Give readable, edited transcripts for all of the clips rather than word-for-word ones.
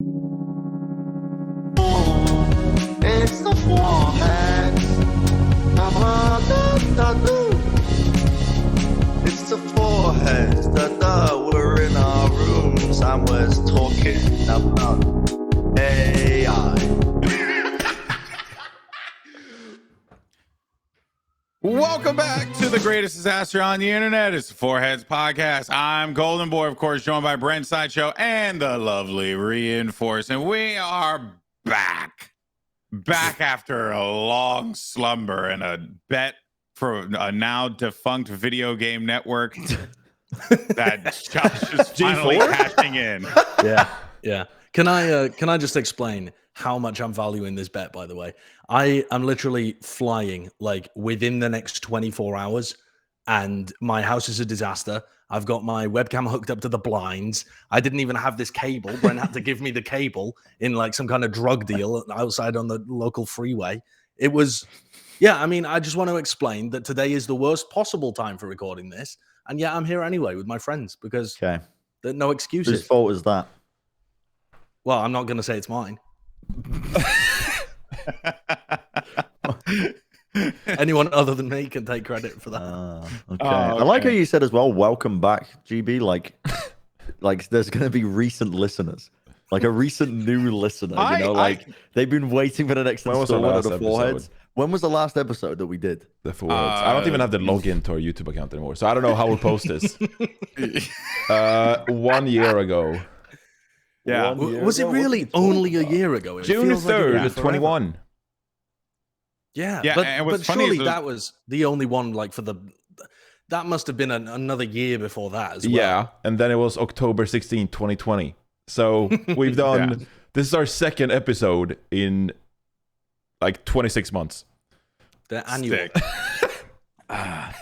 It's the foreheads. It's the foreheads. We're in our rooms and we're talking about AI. Welcome back to the greatest disaster on the internet. It's the Foreheads Podcast. I'm Goldenboy, of course, joined by Bren, Sideshow, and the lovely Reinforce. And we are back after a long slumber and a bet for a now defunct video game network that Josh is finally cashing in. Yeah. Can I just explain how much I'm valuing this bet, by the way? I am literally flying like within the next 24 hours and my house is a disaster. I've got my webcam hooked up to the blinds. I didn't even have this cable. Bren had to give me the cable in like some kind of drug deal outside on the local freeway. It was, I just want to explain that today is the worst possible time for recording this. And yet I'm here anyway with my friends because there are no excuses. Whose fault is that? Well, I'm not going to say it's mine. Anyone other than me can take credit for that. Okay. I like how you said as well, welcome back, GB. Like there's going to be recent listeners. Like a recent new listener. They've been waiting for the next installment of the Foreheads. When was the last episode that we did? The Foreheads. I don't even have the login to our YouTube account anymore, so I don't know how we'll post this. 1 year ago. Yeah. Was it really only a year ago? June 3rd, like 21. Yeah. And but what's funny surely is that was the only one, like, for the... That must have been another year before that as well. Yeah, and then it was October 16, 2020. So we've done... This is our second episode in, like, 26 months. The annual...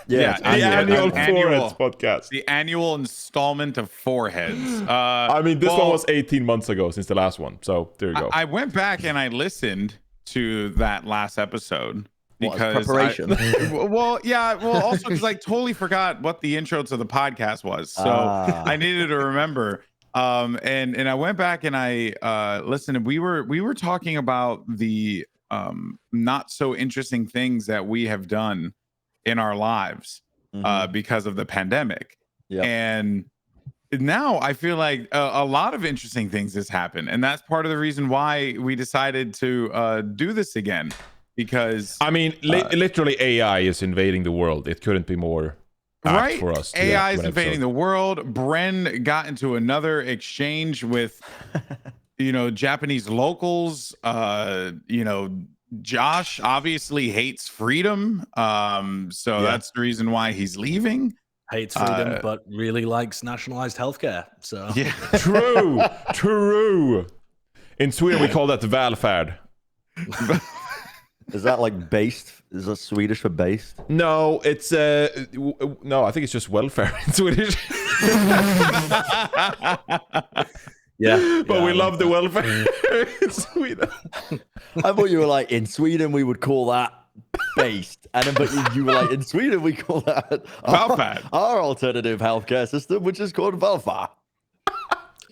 The annual Foreheads podcast. The annual installment of Foreheads. I mean, this one was 18 months ago since the last one. So there you go. I went back and I listened to that last episode because preparation. Also because I totally forgot what the intro to the podcast was. So I needed to remember. And I went back and I listened, and we were talking about the not so interesting things that we have done in our lives because of the pandemic. And now I feel like a lot of interesting things has happened, and that's part of the reason why we decided to do this again, because I mean, literally AI is invading the world. It couldn't be more apt for us. AI is invading the world. Bren got into another exchange with Japanese locals. Josh obviously hates freedom, so that's the reason why he's leaving. Hates freedom, but really likes nationalized healthcare. So True. In Sweden, we call that välfärd. Is that like based? Is that Swedish for based? No, it's no. I think it's just welfare in Swedish. But we love the welfare in Sweden. I thought you were like, in Sweden we would call that based, and then but you were like, in Sweden we call that our alternative healthcare system, which is called welfare.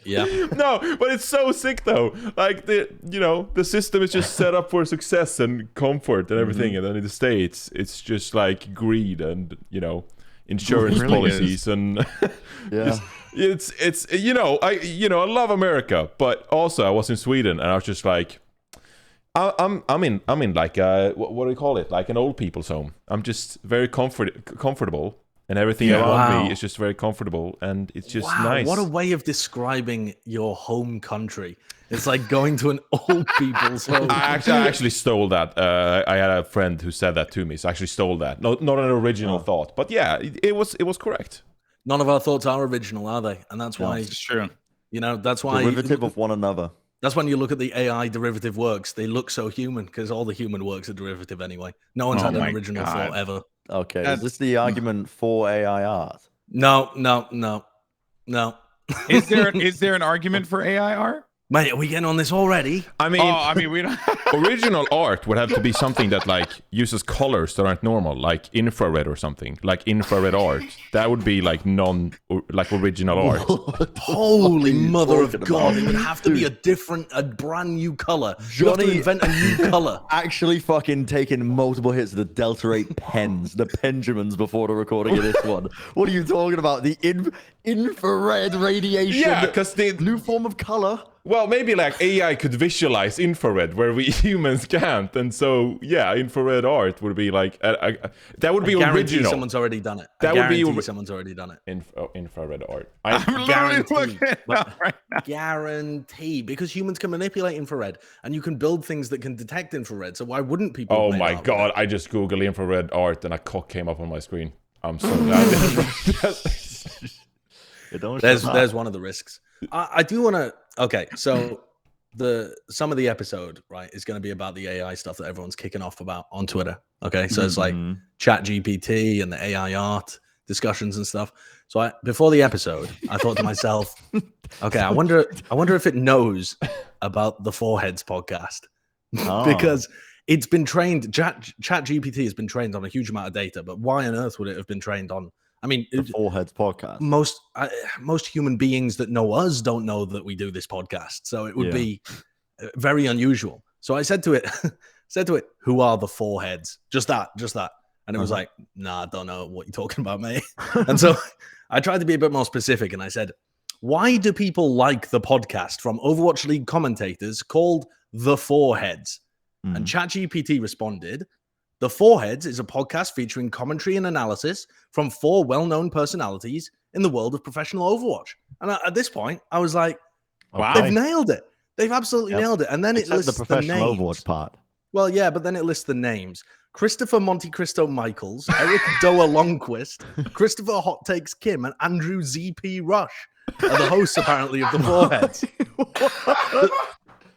No, but it's so sick though. Like the system is just set up for success and comfort and everything, and then in the States it's just like greed and insurance policies and it's I love America, but also I was in Sweden and I was just like I'm in like what do you call it, like an old people's home. I'm just very comfortable, and everything around me is just very comfortable, and it's just nice. What a way of describing your home country. It's like going to an old people's home. I actually stole that. I had a friend who said that to me, so I actually stole that. Not an original thought, but yeah, it was correct. None of our thoughts are original, are they? And that's why it's true. That's why Derivative of one another. That's when you look at the AI derivative works, they look so human because all the human works are derivative anyway. No one's had an original thought ever. Okay, is this the argument for AI art? No. Is there an argument for AI art? Mate, are we getting on this already? I mean, we don't. original art would have to be something that like uses colors that aren't normal, like infrared or something, like infrared art. That would be like original art. Holy mother of God! It would have to be a brand new color. You have to invent a new color. Actually, fucking taking multiple hits of the Delta 8 pens, the Pendulums, before the recording of this one. What are you talking about? The infrared radiation. Yeah, because the new form of color. Well, maybe like AI could visualize infrared where we humans can't, and so yeah, infrared art would be like that would be original. Someone's already done it. That would be someone's already done it. Infrared art. I'm literally looking it up right now. Guarantee, because humans can manipulate infrared, and you can build things that can detect infrared. So why wouldn't people? Oh my God! I just googled infrared art, and a cock came up on my screen. I'm so glad. There's one of the risks. I do want to. Okay, so some of the episode, right, is going to be about the AI stuff that everyone's kicking off about on Twitter. Okay, so it's like Chat GPT and the AI art discussions and stuff. So before the episode, I thought to myself, okay, I wonder if it knows about the Foreheads podcast because it's been trained. Chat GPT has been trained on a huge amount of data, but why on earth would it have been trained on? I mean, the Foreheads podcast. Most human beings that know us don't know that we do this podcast, so it would be very unusual. So I said to it, "Who are the Foreheads?" Just that, and it was like, "Nah, I don't know what you're talking about, mate." And so I tried to be a bit more specific, and I said, "Why do people like the podcast from Overwatch League commentators called the Foreheads?" And ChatGPT responded, "The Foreheads is a podcast featuring commentary and analysis from 4 well-known personalities in the world of professional Overwatch." And at this point, I was like, "Wow, they've nailed it! They've absolutely nailed it!" And then it lists the professional names. Overwatch part. Well, yeah, but then it lists the names: Christopher Monte Cristo Michaels, Eric Doa Longquist, Christopher Hot Takes Kim, and Andrew ZP Rush are the hosts apparently of the Foreheads.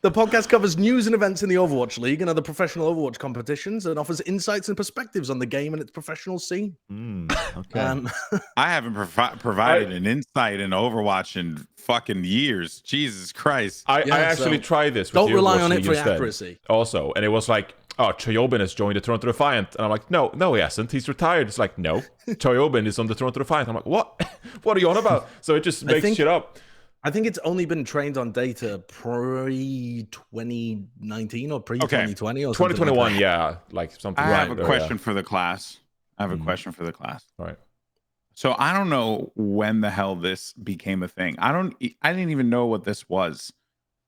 The podcast covers news and events in the Overwatch League and other professional Overwatch competitions and offers insights and perspectives on the game and its professional scene. Okay. I haven't provided an insight in Overwatch in fucking years. Jesus Christ. I actually tried this. Don't rely on it for accuracy. Also, and it was like, "Oh, Choyobin has joined the Toronto Defiant," and I'm like, "No, he hasn't. He's retired." It's like, "No, Choyobin is on the Toronto Defiant." I'm like, "What? What are you on about?" So it just makes shit up. I think it's only been trained on data pre-2019 or pre-2020 or 2021, like something. I have a question for the class. All right. So I don't know when the hell this became a thing. I didn't even know what this was.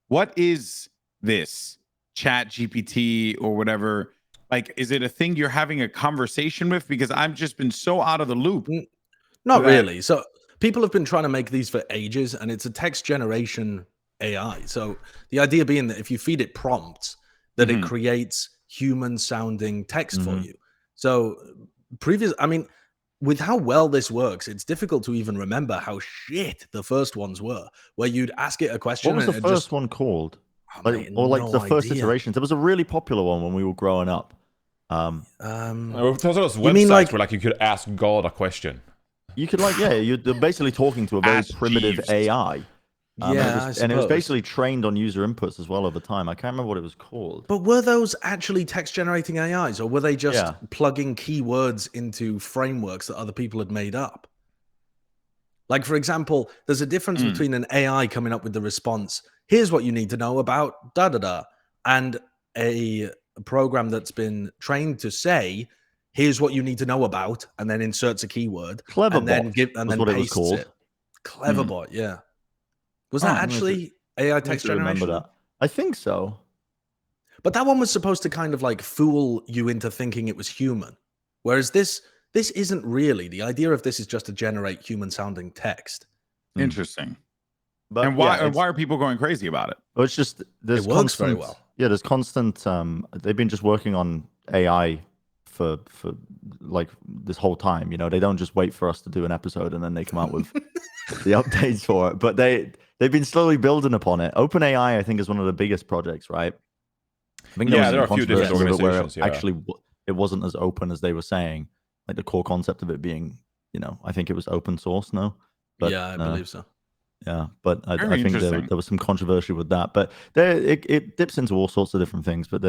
What is this Chat GPT or whatever? Like, is it a thing you're having a conversation with? Because I've just been so out of the loop. Not really. So people have been trying to make these for ages, and it's a text generation AI. So the idea being that if you feed it prompts, that it creates human-sounding text for you. So with how well this works, it's difficult to even remember how shit the first ones were, where you'd ask it a question. What was the first one called? The first iterations. There was a really popular one when we were growing up. There was websites where you could ask God a question. You could you're basically talking to a very primitive AI. And it was basically trained on user inputs as well over time. I can't remember what it was called. But were those actually text-generating AIs, or were they just plugging keywords into frameworks that other people had made up? Like, for example, there's a difference between an AI coming up with the response, "Here's what you need to know about da-da-da," and a program that's been trained to say, "Here's what you need to know about," and then inserts a keyword. Cleverbot. And then pastes it. Cleverbot, yeah. Was that actually AI text generation? Remember that? I think so. But that one was supposed to kind of fool you into thinking it was human. Whereas this isn't really. The idea of this is just to generate human-sounding text. Interesting. But and why are people going crazy about it? Well, it's just it works very well. Yeah, there's constant. They've been just working on AI for this whole time. They don't just wait for us to do an episode and then they come out with the updates for it. But they've been slowly building upon it. OpenAI, I think, is one of the biggest projects, right? I think there are a few different organizations. Actually, it wasn't as open as they were saying. Like the core concept of it being, I think it was open source. No, but, I believe so. Yeah, but I Very think interesting. there was some controversy with that. But it dips into all sorts of different things. But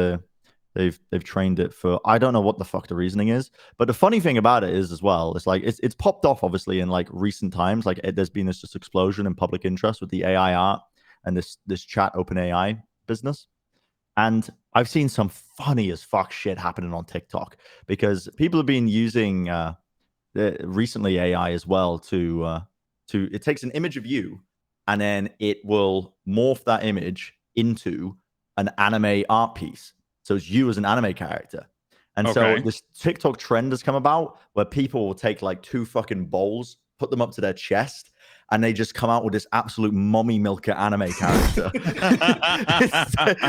they've trained it for, I don't know what the fuck the reasoning is. But the funny thing about it is as well, it's like it's popped off obviously in like recent times. Like there's been this just explosion in public interest with the AI art and this chat open AI business. And I've seen some funny as fuck shit happening on TikTok because people have been using recently AI as well to it takes an image of you and then it will morph that image into an anime art piece. So it's you as an anime character. And so Okay. this TikTok trend has come about where people will take like 2 fucking bowls, put them up to their chest, and they just come out with this absolute mommy milker anime character.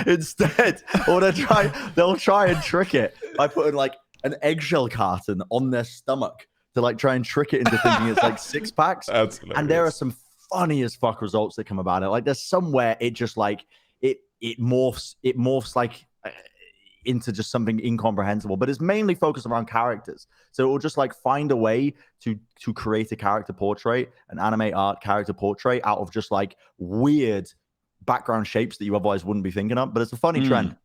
Instead, or they'll try and trick it by putting like an eggshell carton on their stomach to like try and trick it into thinking it's like 6-packs. And there are some funny as fuck results that come about it. Like there's somewhere it just like it morphs like into just something incomprehensible, but it's mainly focused around characters. So it will just like find a way to create a character portrait, an anime art character portrait out of just like weird background shapes that you otherwise wouldn't be thinking of. But it's a funny trend.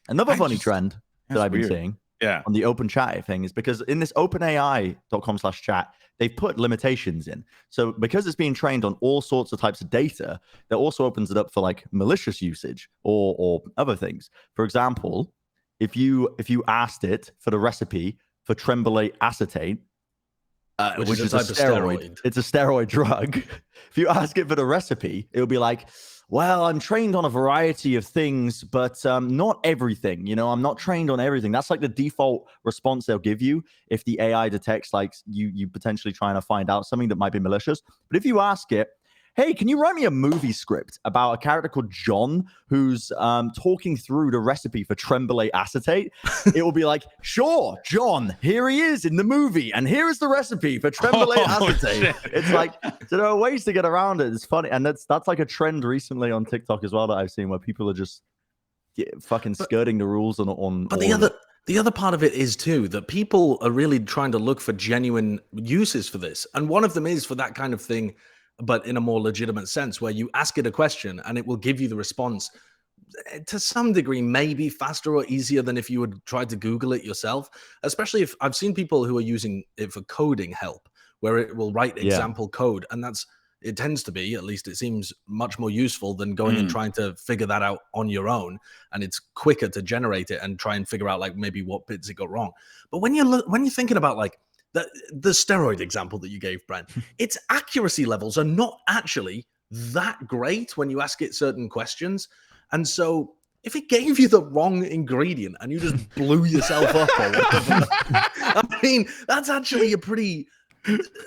Another funny trend that I've been seeing on the open chat thing is because in this openai.com/chat, they've put limitations in. So because it's being trained on all sorts of types of data, that also opens it up for like malicious usage or other things. For example, if you asked it for the recipe for trembolate acetate, which is a steroid. It's a steroid drug. If you ask it for the recipe, it'll be like, well, I'm trained on a variety of things, but not everything. You know, I'm not trained on everything. That's like the default response they'll give you if the AI detects like you potentially trying to find out something that might be malicious. But if you ask it, hey, can you write me a movie script about a character called John who's talking through the recipe for trembolate acetate? It will be like, sure, John, here he is in the movie, and here is the recipe for trembolate acetate. Shit. It's like, so there are ways to get around it. It's funny, and that's like a trend recently on TikTok as well that I've seen where people are just fucking skirting the rules on. But the other part of it is too that people are really trying to look for genuine uses for this, and one of them is for that kind of thing, but in a more legitimate sense, where you ask it a question and it will give you the response to some degree, maybe faster or easier than if you had tried to Google it yourself. Especially if I've seen people who are using it for coding help, where it will write example code, and it tends to be, at least it seems much more useful than going and trying to figure that out on your own. And it's quicker to generate it and try and figure out like maybe what bits it got wrong. But when you're thinking about like the steroid example that you gave, Bren, its accuracy levels are not actually that great when you ask it certain questions. And so if it gave you the wrong ingredient and you just blew yourself up or whatever, I mean, that's actually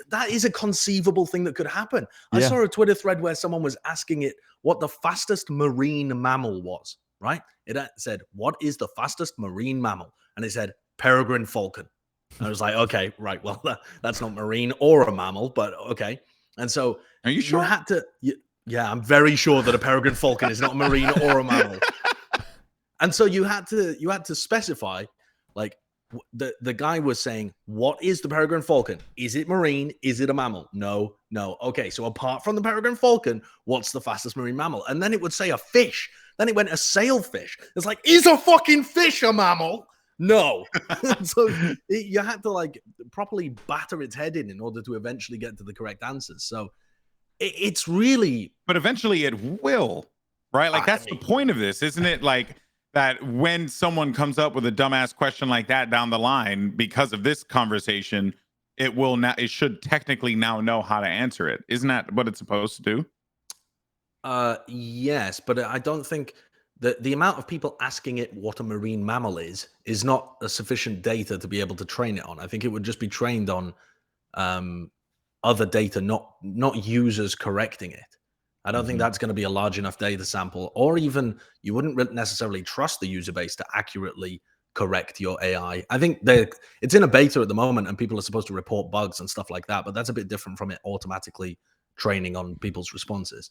that is a conceivable thing that could happen. I saw a Twitter thread where someone was asking it what the fastest marine mammal was, right? It said, what is the fastest marine mammal? And it said, peregrine falcon. I was like, okay, right. Well, that's not marine or a mammal, but okay. And so are you sure? You had to, yeah, I'm very sure that a peregrine falcon is not a marine or a mammal. And so you had to specify, like the guy was saying, what is the peregrine falcon? Is it marine? Is it a mammal? No. Okay, so apart from the peregrine falcon, what's the fastest marine mammal? And then it would say a fish. Then it went a sailfish. It's like, is a fucking fish a mammal? No. So you had to like properly batter its head in order to eventually get to the correct answers. So it's really, but eventually it will, right? Like that's the point of this, isn't it? Like that when someone comes up with a dumbass question like that down the line, because of this conversation, it should technically now know how to answer it. Isn't that what it's supposed to do? Yes, but I don't think the amount of people asking it what a marine mammal is not a sufficient data to be able to train it on. I think it would just be trained on other data, not users correcting it. I don't think that's going to be a large enough data sample, or even you wouldn't necessarily trust the user base to accurately correct your AI. I think it's in a beta at the moment and people are supposed to report bugs and stuff like that, but that's a bit different from it automatically training on people's responses.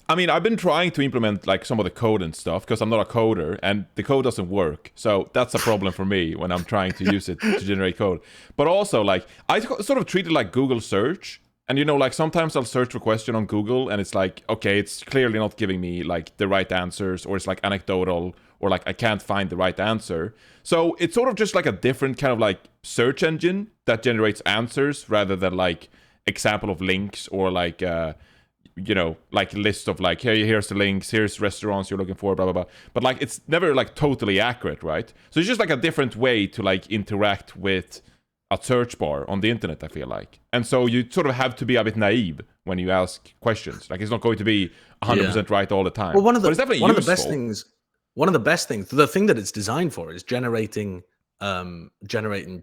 I mean, I've been trying to implement like some of the code and stuff because I'm not a coder and the code doesn't work. So that's a problem for me when I'm trying to use it to generate code. But also, like, I sort of treat it like Google search. And like sometimes I'll search for a question on Google and it's like, okay, it's clearly not giving me like the right answers, or it's like anecdotal, or like I can't find the right answer. So it's sort of just like a different kind of like search engine that generates answers rather than like example of links, or like like a list of like, hey, here's the links, here's restaurants you're looking for, blah blah blah. But like it's never like totally accurate, right? So it's just like a different way to like interact with a search bar on the internet, I feel like. And so you sort of have to be a bit naive when you ask questions. Like it's not going to be 100% right all the time. Well, one of the best things, the thing that it's designed for is generating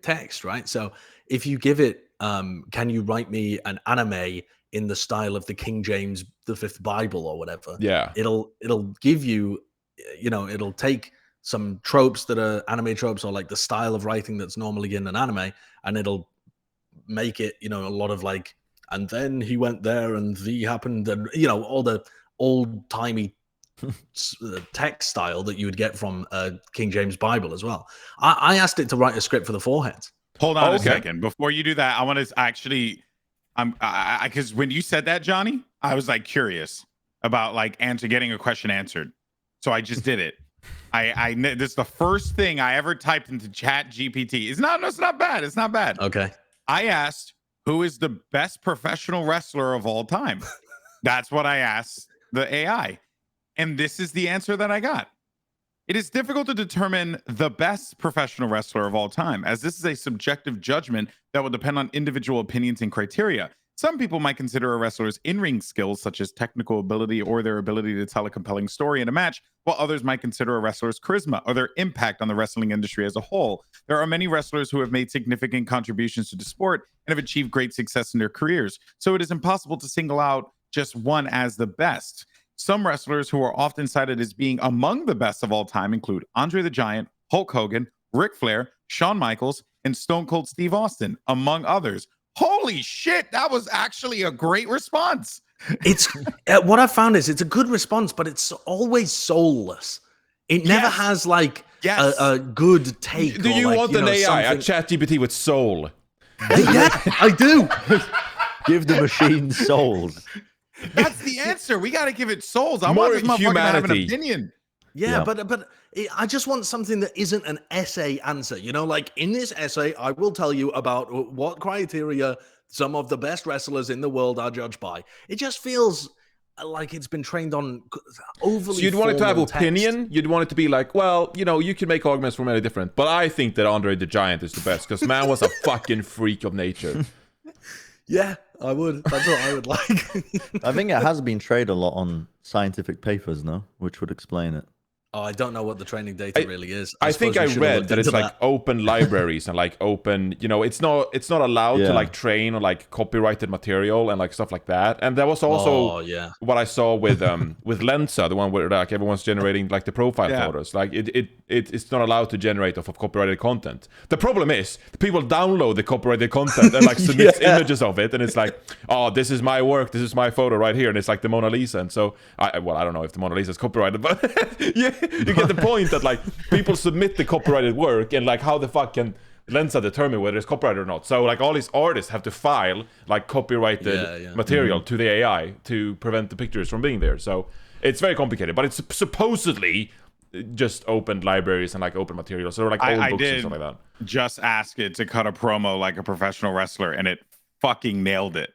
text, right? So if you give it, can you write me an anime in the style of the King James the Fifth Bible or whatever? Yeah, it'll give you, it'll take some tropes that are anime tropes, or like the style of writing that's normally in an anime, and it'll make it, a lot of like, and then he went there and the happened, and all the old timey text style that you would get from King James Bible as well. I asked it to write a script for the Foreheads. Hold on a second. Before you do that, I want to actually, because when you said that, Johnny, I was like curious about like getting a question answered. So I just did it. This is the first thing I ever typed into Chat GPT. It's not bad. It's not bad. Okay. I asked, who is the best professional wrestler of all time? That's what I asked the AI. And this is the answer that I got. It is difficult to determine the best professional wrestler of all time, as this is a subjective judgment that will depend on individual opinions and criteria. Some people might consider a wrestler's in-ring skills, such as technical ability or their ability to tell a compelling story in a match, while others might consider a wrestler's charisma or their impact on the wrestling industry as a whole. There are many wrestlers who have made significant contributions to the sport and have achieved great success in their careers, so it is impossible to single out just one as the best. Some wrestlers who are often cited as being among the best of all time include Andre the Giant, Hulk Hogan, Ric Flair, Shawn Michaels, and Stone Cold Steve Austin, among others. Holy shit, that was actually a great response. It's what I found is it's a good response, but it's always soulless. It never has like a good take. Do you like, want an AI, a ChatGPT with soul? Yeah, I do. Give the machine souls. That's the answer. We got to give it souls. I More want this motherfucker to have an humanity. opinion. Yeah, but I just want something that isn't an essay answer. Like in this essay, I will tell you about what criteria some of the best wrestlers in the world are judged by. It just feels like it's been trained on overly. So you'd want it to have formal opinion. text. You'd want it to be like, well, you can make arguments for many different, but I think that Andre the Giant is the best because man was a fucking freak of nature. Yeah, I would. That's what I would like. I think it has been trained a lot on scientific papers, no? Which would explain it. Oh, I don't know what the training data really is. I think I read that it's like open libraries and like open, it's not allowed to like train on like copyrighted material and like stuff like that. And that was also what I saw with Lensa, the one where like everyone's generating like the profile photos. Like it's not allowed to generate off of copyrighted content. The problem is people download the copyrighted content and like submit images of it, and it's like, oh, this is my work, this is my photo right here, and it's like the Mona Lisa. And so I don't know if the Mona Lisa is copyrighted, but yeah. You get the point that like people submit the copyrighted work, and like how the fuck can Lensa determine whether it's copyrighted or not? So like all these artists have to file like copyrighted material to the AI to prevent the pictures from being there. So it's very complicated, but it's supposedly just open libraries and like open materials, so like old books and stuff like that. Just ask it to cut a promo like a professional wrestler, and it fucking nailed it.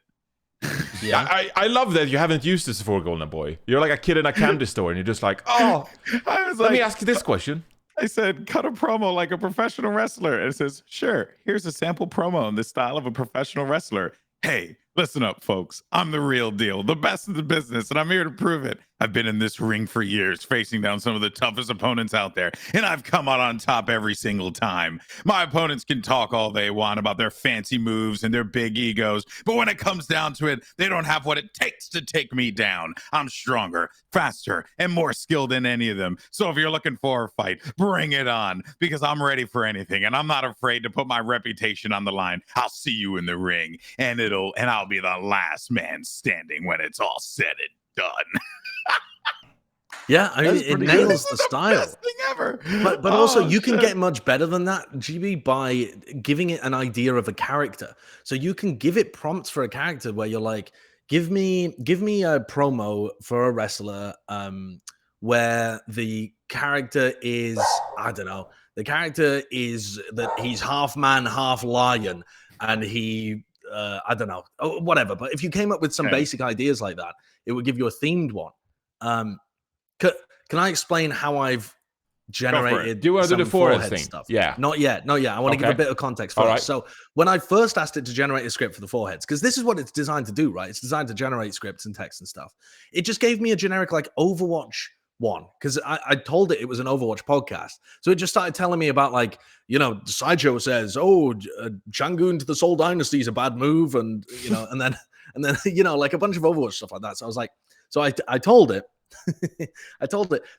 Yeah, I love that you haven't used this before, Goldenboy. You're like a kid in a candy store, and you're just like, oh, let me ask you this question. I said, cut a promo like a professional wrestler. And it says, sure, here's a sample promo in the style of a professional wrestler. Hey, listen up, folks. I'm the real deal, the best in the business, and I'm here to prove it. I've been in this ring for years, facing down some of the toughest opponents out there, and I've come out on top every single time. My opponents can talk all they want about their fancy moves and their big egos, but when it comes down to it, they don't have what it takes to take me down. I'm stronger, faster, and more skilled than any of them. So if you're looking for a fight, bring it on, because I'm ready for anything, and I'm not afraid to put my reputation on the line. I'll see you in the ring, and I'll be the last man standing when it's all said and done. Yeah, I mean, it nails the style. Best thing ever. But also, you can get much better than that, GB, by giving it an idea of a character. So you can give it prompts for a character where you're like, give me a promo for a wrestler where the character is, I don't know, the character is that he's half man, half lion, and he, I don't know, whatever. But if you came up with some basic ideas like that, it would give you a themed one. Can I explain how I've generated? Do you want to do the forehead thing? Stuff? Yeah. Not yet. I want to give a bit of context first. Right. So when I first asked it to generate a script for the foreheads, because this is what it's designed to do, right? It's designed to generate scripts and text and stuff. It just gave me a generic like Overwatch one, because I told it was an Overwatch podcast. So it just started telling me about like, Sideshow says, Changun to the Soul Dynasty is a bad move. And, and then, like a bunch of Overwatch stuff like that. So I was like, I told it,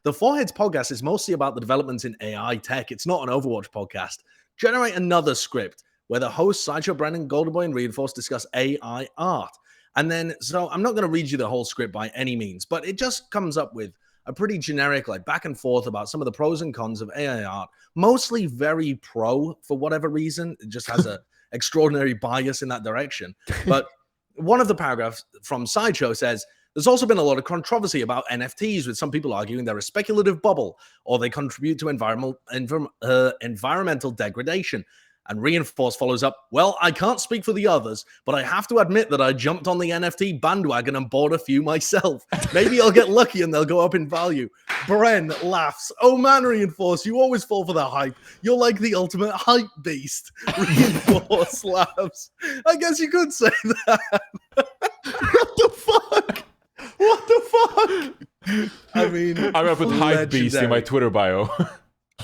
the Foreheads podcast is mostly about the developments in AI tech. It's not an Overwatch podcast. Generate another script where the hosts Sideshow, Bren, Goldenboy, and Reinforce discuss AI art. And then, so I'm not going to read you the whole script by any means, but it just comes up with a pretty generic, like back and forth about some of the pros and cons of AI art, mostly very pro for whatever reason. It just has a extraordinary bias in that direction. But one of the paragraphs from Sideshow says, there's also been a lot of controversy about NFTs, with some people arguing they're a speculative bubble or they contribute to environmental degradation. And Reinforce follows up, well, I can't speak for the others, but I have to admit that I jumped on the NFT bandwagon and bought a few myself. Maybe I'll get lucky and they'll go up in value. Bren laughs. Oh man, Reinforce, you always fall for the hype. You're like the ultimate hype beast. Reinforce laughs. I guess you could say that. What the fuck? What the fuck? I mean, I'm gonna put hype beast in my Twitter bio.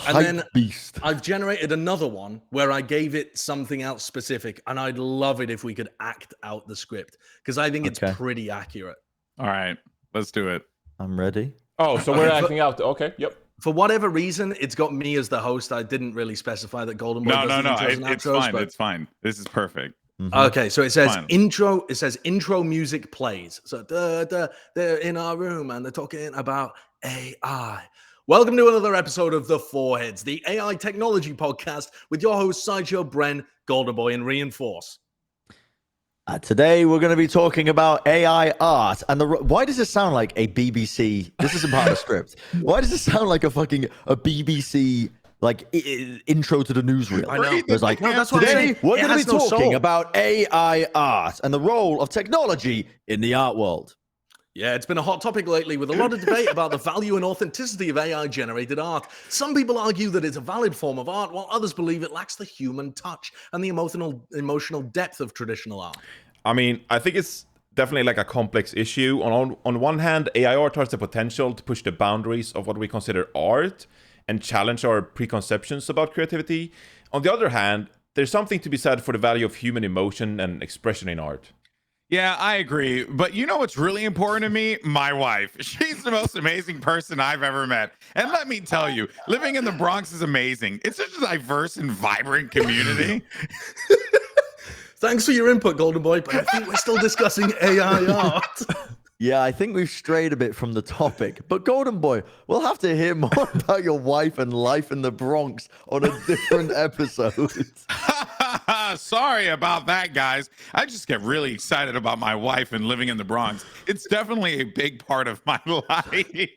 And then beast. I've generated another one where I gave it something else specific, and I'd love it if we could act out the script, because I think it's pretty accurate. All right, let's do it. I'm ready. Oh, so we're acting out. Okay, yep. For whatever reason, it's got me as the host. I didn't really specify that Goldenboy. No. It's fine. But... It's fine. This is perfect. Mm-hmm. Okay, so it says intro. It says intro music plays. So they're in our room and they're talking about AI. Welcome to another episode of The Foreheads, the AI technology podcast with your hosts Sideshow, Bren, Goldenboy, and Reinforce. Today we're going to be talking about AI art. And why does it sound like a BBC? This isn't part of the script. Why does it sound like a BBC like intro to the newsreel? I know. It's like, no, that's what today we're going to be talking soul. about AI art and the role of technology in the art world. Yeah, it's been a hot topic lately with a lot of debate about the value and authenticity of AI-generated art. Some people argue that it's a valid form of art, while others believe it lacks the human touch and the emotional depth of traditional art. I mean, I think it's definitely like a complex issue. On one hand, AI art has the potential to push the boundaries of what we consider art and challenge our preconceptions about creativity. On the other hand, there's something to be said for the value of human emotion and expression in art. Yeah, I agree. But you know what's really important to me? My wife. She's the most amazing person I've ever met. And let me tell you, living in the Bronx is amazing. It's such a diverse and vibrant community. Thanks for your input, Goldenboy, but I think we're still discussing AI art. Yeah, I think we've strayed a bit from the topic. But Goldenboy, we'll have to hear more about your wife and life in the Bronx on a different episode. Sorry about that, guys. I just get really excited about my wife and living in the Bronx. It's definitely a big part of my life.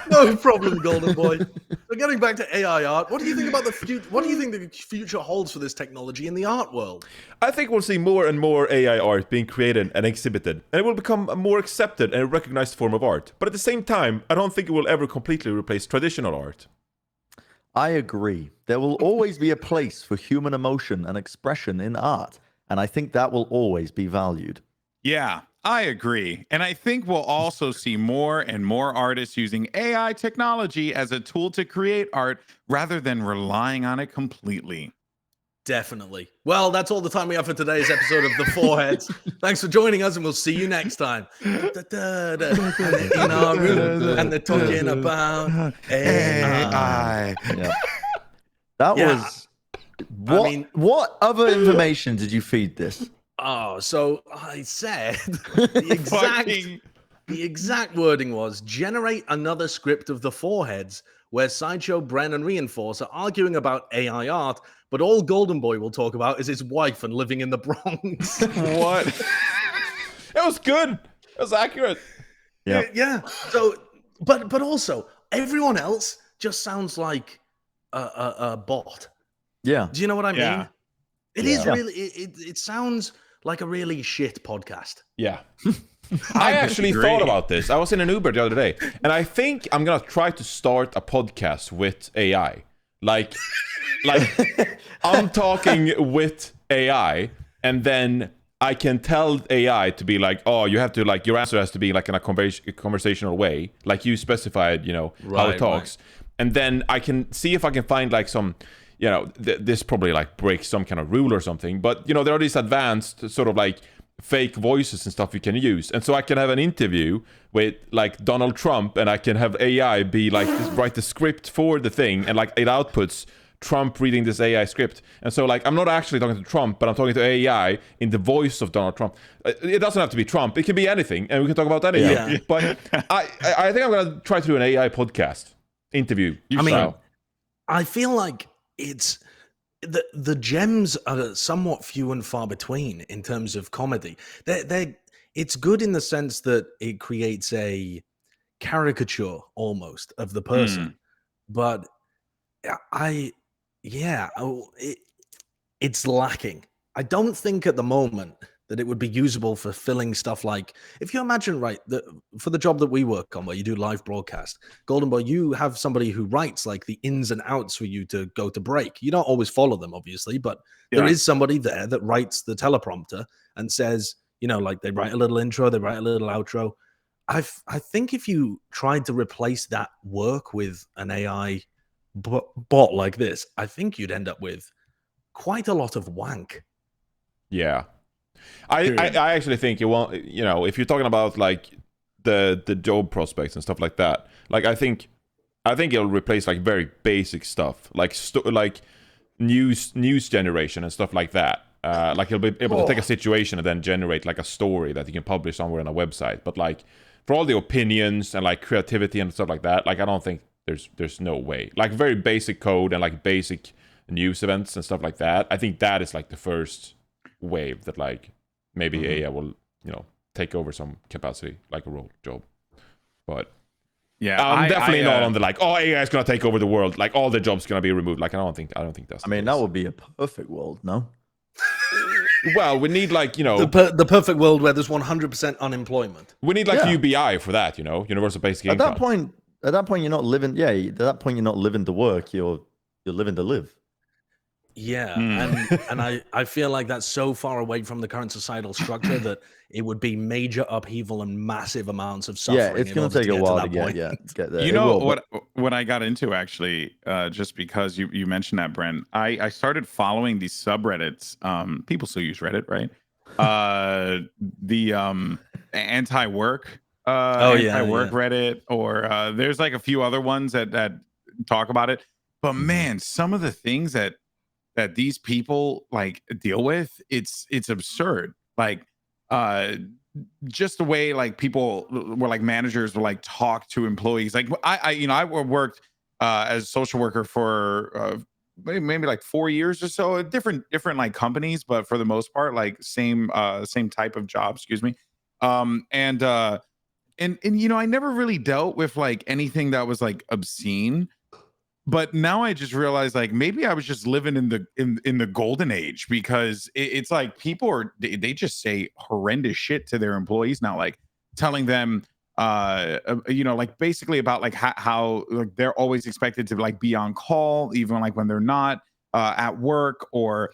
No problem, Goldenboy. So getting back to AI art, what do you think about the future? What do you think the future holds for this technology in the art world? I think we'll see more and more AI art being created and exhibited, and it will become a more accepted and recognized form of art. But at the same time, I don't think it will ever completely replace traditional art. I agree. There will always be a place for human emotion and expression in art, and I think that will always be valued. Yeah, I agree. And I think we'll also see more and more artists using AI technology as a tool to create art rather than relying on it completely. Definitely. Well, that's all the time we have for today's episode of The Foreheads. Thanks for joining us, and we'll see you next time. In our room, and they're talking about AI. Yeah. That was... What other information did you feed this? Oh, so I said the exact The exact wording was, generate another script of the Foreheads where Sideshow, Bren, and Reinforce are arguing about AI art, but all Goldenboy will talk about is his wife and living in the Bronx. What? It was good. It was accurate. Yeah. So, but also everyone else just sounds like a bot. Yeah. Do you know what I mean? Yeah. It is really. It sounds like a really shit podcast. Yeah. I actually disagree. thought about this. I was in an Uber the other day, and I think I'm gonna try to start a podcast with AI. Like I'm talking with AI, and then I can tell AI to be like, oh, you have to like your answer has to be like in a conversational way, like you specified, how it talks, and then I can see if I can find like some. This probably like breaks some kind of rule or something, but there are these advanced sort of like fake voices and stuff you can use, and so I can have an interview with like Donald Trump, and I can have AI be like write the script for the thing, and like it outputs Trump reading this AI script, and so like I'm not actually talking to Trump, but I'm talking to AI in the voice of Donald Trump. It doesn't have to be Trump; it can be anything, and we can talk about anything. Yeah. But I think I'm gonna try to do an AI podcast interview. I feel like it's the gems are somewhat few and far between in terms of comedy. It's good in the sense that it creates a caricature almost of the person, but it's lacking. I don't think at the moment that it would be usable for filling stuff like, if you imagine, for the job that we work on, where you do live broadcast, Goldenboy, you have somebody who writes like the ins and outs for you to go to break. You don't always follow them, obviously, but there is somebody there that writes the teleprompter and says, like they write a little intro, they write a little outro. I think if you tried to replace that work with an AI bot like this, I think you'd end up with quite a lot of wank. Yeah. I actually think if you're talking about like the job prospects and stuff like that, like I think it'll replace like very basic stuff like like news generation and stuff like that. Like it'll be able to take a situation and then generate like a story that you can publish somewhere on a website. But like for all the opinions and like creativity and stuff like that, like I don't think there's no way. Like very basic code and like basic news events and stuff like that. I think that is like the first wave that like maybe AI will take over some capacity like a role job. But I'm definitely not on the like AI is gonna take over the world, like all the jobs gonna be removed. Like I don't think that's that would be a perfect world, no? Well, we need like the perfect world where there's 100% unemployment. We need like UBI for that, universal basic income. At that point you're not living at that point you're not living to work, you're living to live. Yeah, and I feel like that's so far away from the current societal structure that it would be major upheaval and massive amounts of suffering. Yeah, it's going to take a while to get there. What I got into actually, just because you mentioned that, Bren, I started following these subreddits. People still use Reddit, right? The anti-work Reddit, or there's like a few other ones that talk about it. But man, some of the things that these people like deal with, it's absurd. Like just the way like people were like managers will like talk to employees. Like I worked as a social worker for maybe like 4 years or so, different like companies, but for the most part like same type of job, excuse me. And I never really dealt with like anything that was like obscene. But now I just realized like maybe I was just living in the golden age, because it's like people they just say horrendous shit to their employees now, like telling them like basically about like how like they're always expected to like be on call even like when they're not at work, or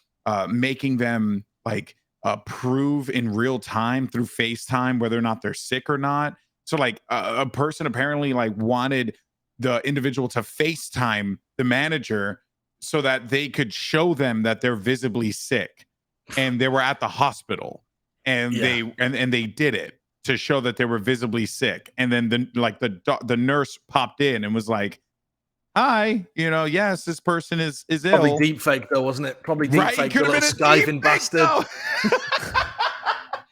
making them like prove in real time through FaceTime whether or not they're sick or not. So like a person apparently like wanted the individual to FaceTime the manager so that they could show them that they're visibly sick and they were at the hospital, and they did it to show that they were visibly sick. And then the nurse popped in and was like, hi, yes, this person is ill. Probably deep fake though, wasn't it? Probably deep fake, the little skiving bastard.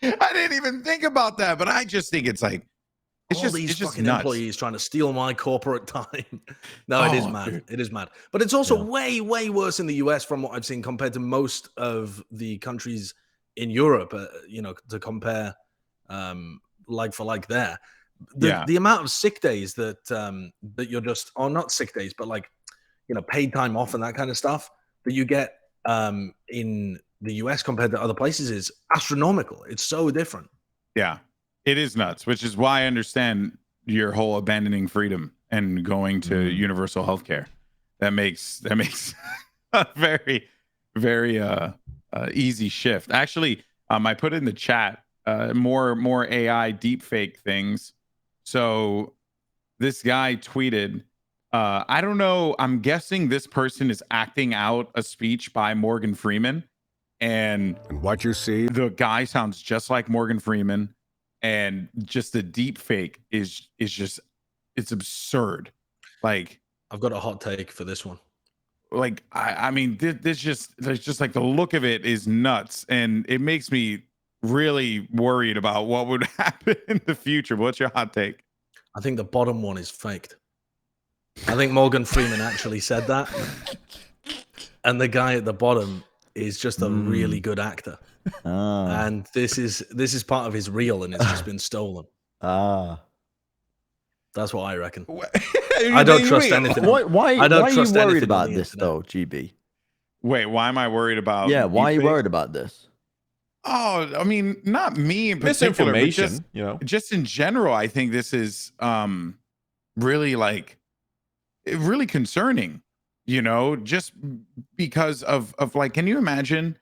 I didn't even think about that, but I just think it's like, all these fucking nuts. employees trying to steal my corporate time. No, it is mad. Dude. It is mad. But it's also way, way worse in the US from what I've seen compared to most of the countries in Europe, to compare like for like there. The amount of sick days that you're just, or not sick days, but like, paid time off and that kind of stuff that you get in the US compared to other places is astronomical. It's so different. Yeah. It is nuts, which is why I understand your whole abandoning freedom and going to universal healthcare. That makes a very, very easy shift. Actually, I put in the chat more AI deepfake things. So this guy tweeted, I don't know. I'm guessing this person is acting out a speech by Morgan Freeman, and what you see, the guy sounds just like Morgan Freeman. And just the deep fake is just, it's absurd. Like, I've got a hot take for this one. Like, I mean, there's just like the look of it is nuts, and it makes me really worried about what would happen in the future. What's your hot take? I think the bottom one is faked. I think Morgan Freeman actually said that, and the guy at the bottom is just a really good actor. And this is part of his reel, and it's just been stolen. That's what I reckon. I don't trust anything. Why are you worried about this though, GB? Wait, why am I worried about? Yeah, why are you worried about this? Oh, I mean, not me in particular, but just, just in general. I think this is really really concerning. Just because of like, can you imagine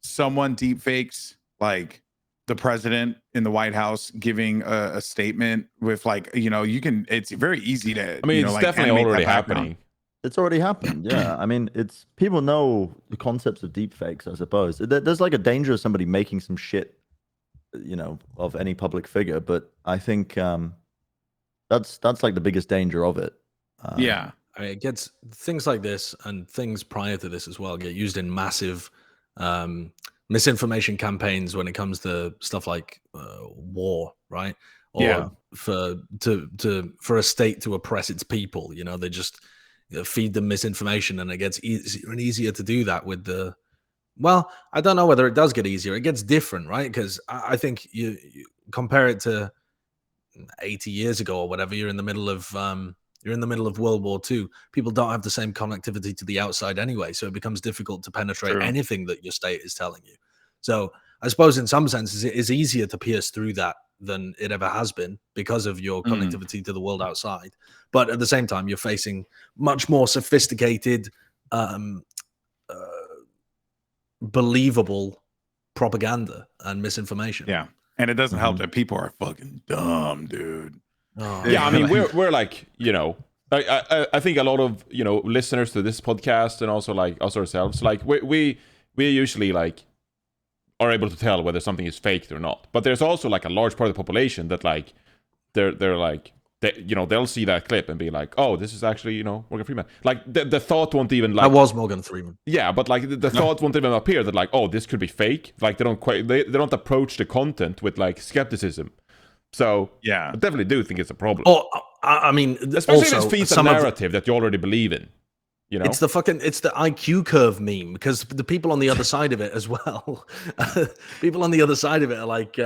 someone deep fakes like the president in the White House giving a statement with like, it's very easy to, I mean, it's definitely already happening. It's already happened. Yeah. I mean, people know the concepts of deep fakes, I suppose. There's like a danger of somebody making some shit, of any public figure. But I think that's like the biggest danger of it. Yeah. I mean, it gets things like this and things prior to this as well get used in massive misinformation campaigns when it comes to stuff like war, right? Or for a state to oppress its people, they just feed them misinformation, and it gets easier and easier to do that with the. Well, I don't know whether it does get easier. It gets different, right? Because I think you compare it to 80 years ago or whatever. You're in the middle of World War II. People don't have the same connectivity to the outside anyway, so it becomes difficult to penetrate anything that your state is telling you. So I suppose in some senses it is easier to pierce through that than it ever has been because of your connectivity to the world outside. But at the same time, you're facing much more sophisticated, believable propaganda and misinformation. Yeah. And it doesn't help that people are fucking dumb, dude. Oh. Yeah, I mean, we're like, I think a lot of, listeners to this podcast and also like us ourselves, like we usually like are able to tell whether something is faked or not. But there's also like a large part of the population that like they're like they'll see that clip and be like, oh, this is actually Morgan Freeman. Like the thought won't even like. That was Morgan Freeman. Yeah, but like the thought won't even appear that like, oh, this could be fake. Like they don't approach the content with like skepticism. So yeah, I definitely do think it's a problem. Oh, I mean, especially if it feeds a narrative that you already believe in. It's the IQ curve meme, because the people on the other side of it as well. People on the other side of it are like,